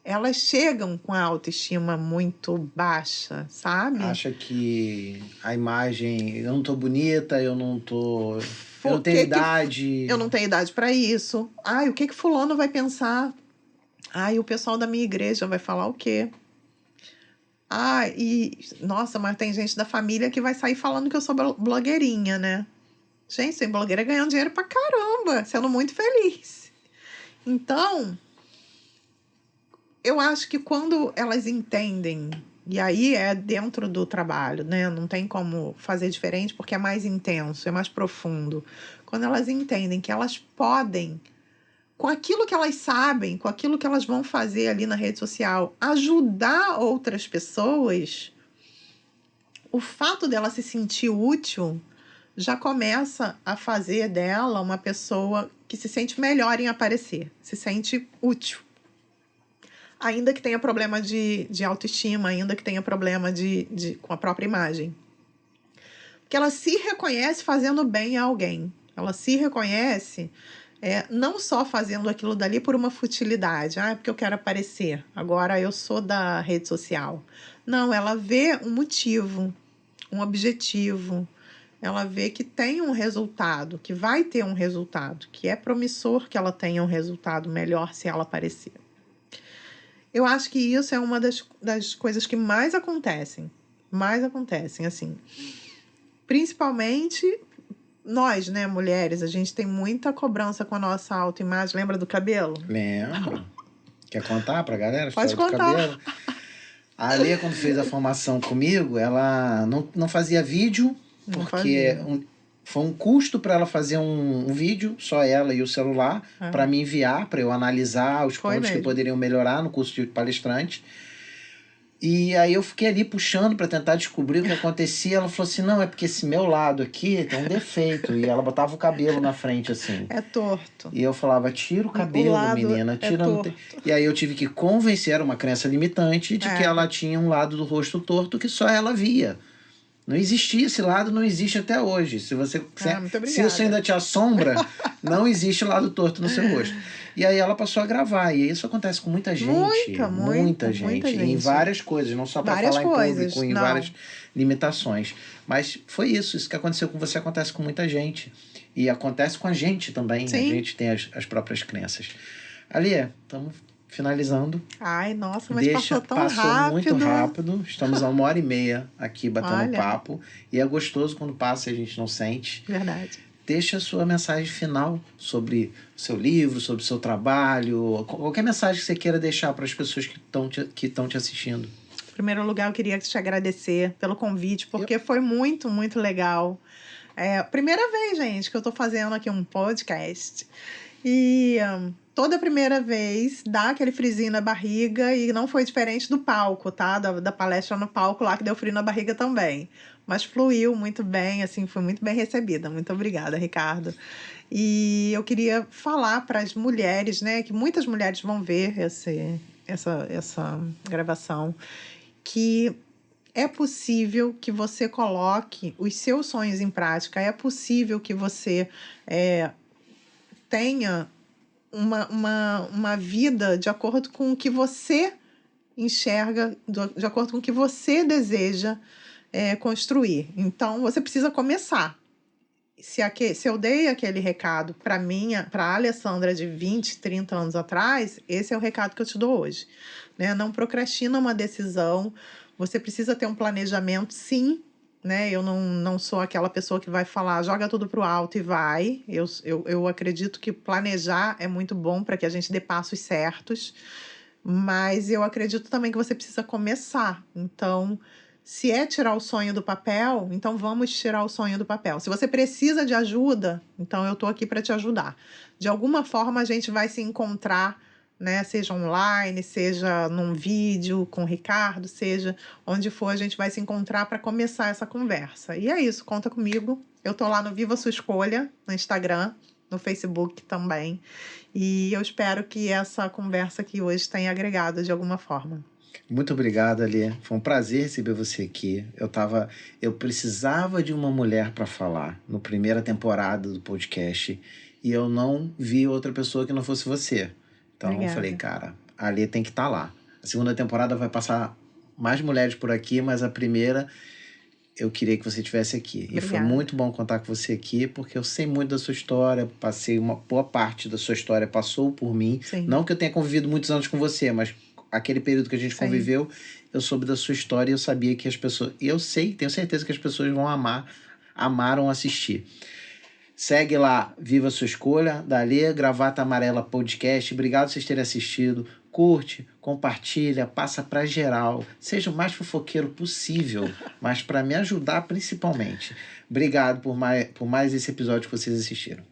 Elas chegam com a autoestima muito baixa, sabe? Acha que a imagem... Eu não tô bonita, eu não tenho idade. Eu não tenho idade para isso. Ai, o que fulano vai pensar? Ai, o pessoal da minha igreja vai falar o quê? Nossa, mas tem gente da família que vai sair falando que eu sou blogueirinha, né? Gente, ser blogueira ganhando dinheiro pra caramba, sendo muito feliz. Então, eu acho que quando elas entendem, E aí é dentro do trabalho, né? Não tem como fazer diferente porque é mais intenso, é mais profundo. Quando elas entendem que elas podem, com aquilo que elas sabem, com aquilo que elas vão fazer ali na rede social, ajudar outras pessoas, o fato dela se sentir útil já começa a fazer dela uma pessoa que se sente melhor em aparecer, se sente útil. Ainda que tenha problema de autoestima, ainda que tenha problema com a própria imagem. Porque ela se reconhece fazendo bem a alguém. Ela se reconhece não só fazendo aquilo dali por uma futilidade. Ah, é porque eu quero aparecer. Agora eu sou da rede social. Não, ela vê um motivo, um objetivo. Ela vê que tem um resultado, que vai ter um resultado, que é promissor que ela tenha um resultado melhor se ela aparecer. Eu acho que isso é uma das coisas que mais acontecem, assim. Principalmente nós, né, mulheres, a gente tem muita cobrança com a nossa autoimagem. Lembra do cabelo? Lembro. Quer contar pra galera a Pode história do contar. cabelo? A Lê, quando fez a formação comigo, ela não fazia vídeo, Não porque fazia. foi um custo para ela fazer um vídeo, só ela e o celular, para me enviar, para eu analisar os Foi pontos que mesmo. poderiam melhorar no curso de palestrante. E aí eu fiquei ali puxando para tentar descobrir o que acontecia. Ela falou assim, não, é porque esse meu lado aqui tem um defeito. E ela botava o cabelo na frente, assim. É torto. E eu falava, tira o cabelo, lado menina, tira. é torto. E aí eu tive que convencer, era uma crença limitante, de que ela tinha um lado do rosto torto que só ela via. Não existia esse lado, não existe até hoje. Se você muito se isso ainda te assombra, não existe lado torto no seu rosto. E aí ela passou a gravar. E isso acontece com muita gente. Muita gente. Em várias coisas, não só para falar em público, em várias limitações. Mas foi isso que aconteceu com você, acontece com muita gente. E acontece com a gente também. Sim. A gente tem as próprias crenças. Ali, estamos finalizando. Ai, nossa, mas passou tão rápido. Passou muito rápido. Estamos a 1h30 aqui batendo papo. E é gostoso quando passa e a gente não sente. Verdade. Deixa a sua mensagem final sobre o seu livro, sobre o seu trabalho. Qualquer mensagem que você queira deixar para as pessoas que estão te assistindo. Em primeiro lugar, eu queria te agradecer pelo convite, porque foi muito, muito legal. É a primeira vez, gente, que eu estou fazendo aqui um podcast. E toda primeira vez dá aquele friozinho na barriga, e não foi diferente do palco, tá? Da palestra no palco lá, que deu frio na barriga também. Mas fluiu muito bem, assim, foi muito bem recebida. Muito obrigada, Ricardo. E eu queria falar para as mulheres, né, que muitas mulheres vão ver essa gravação, que é possível que você coloque os seus sonhos em prática, é possível que você tenha uma vida de acordo com o que você enxerga, de acordo com o que você deseja construir. Então, você precisa começar. Se eu dei aquele recado para a Alessandra de 20, 30 anos atrás, esse é o recado que eu te dou hoje. Né? Não procrastina uma decisão. Você precisa ter um planejamento, sim. Né? Eu não sou aquela pessoa que vai falar, joga tudo pro alto e vai. Eu acredito que planejar é muito bom para que a gente dê passos certos. Mas eu acredito também que você precisa começar. Então, se é tirar o sonho do papel, então vamos tirar o sonho do papel. Se você precisa de ajuda, então eu estou aqui para te ajudar. De alguma forma a gente vai se encontrar, né? Seja online, seja num vídeo com o Ricardo, seja onde for, a gente vai se encontrar para começar essa conversa. E é isso, conta comigo. Eu estou lá no Viva Sua Escolha, no Instagram, no Facebook também. E eu espero que essa conversa aqui hoje tenha agregado de alguma forma. Muito obrigado, Ali. Foi um prazer receber você aqui. Eu precisava de uma mulher para falar na primeira temporada do podcast e eu não vi outra pessoa que não fosse você. Então eu falei, cara, a Ali tem que estar lá. A segunda temporada vai passar mais mulheres por aqui, mas a primeira eu queria que você estivesse aqui. Obrigada. E foi muito bom contar com você aqui, porque eu sei muito da sua história, uma boa parte da sua história passou por mim. Sim. Não que eu tenha convivido muitos anos com você, mas aquele período que a gente conviveu, eu soube da sua história e eu sabia que as pessoas... Eu sei, tenho certeza que as pessoas vão amaram assistir. Segue lá, Viva Sua Escolha, da Alê, Gravata Amarela Podcast. Obrigado por vocês terem assistido. Curte, compartilha, passa para geral. Seja o mais fofoqueiro possível, mas para me ajudar principalmente. Obrigado por mais esse episódio que vocês assistiram.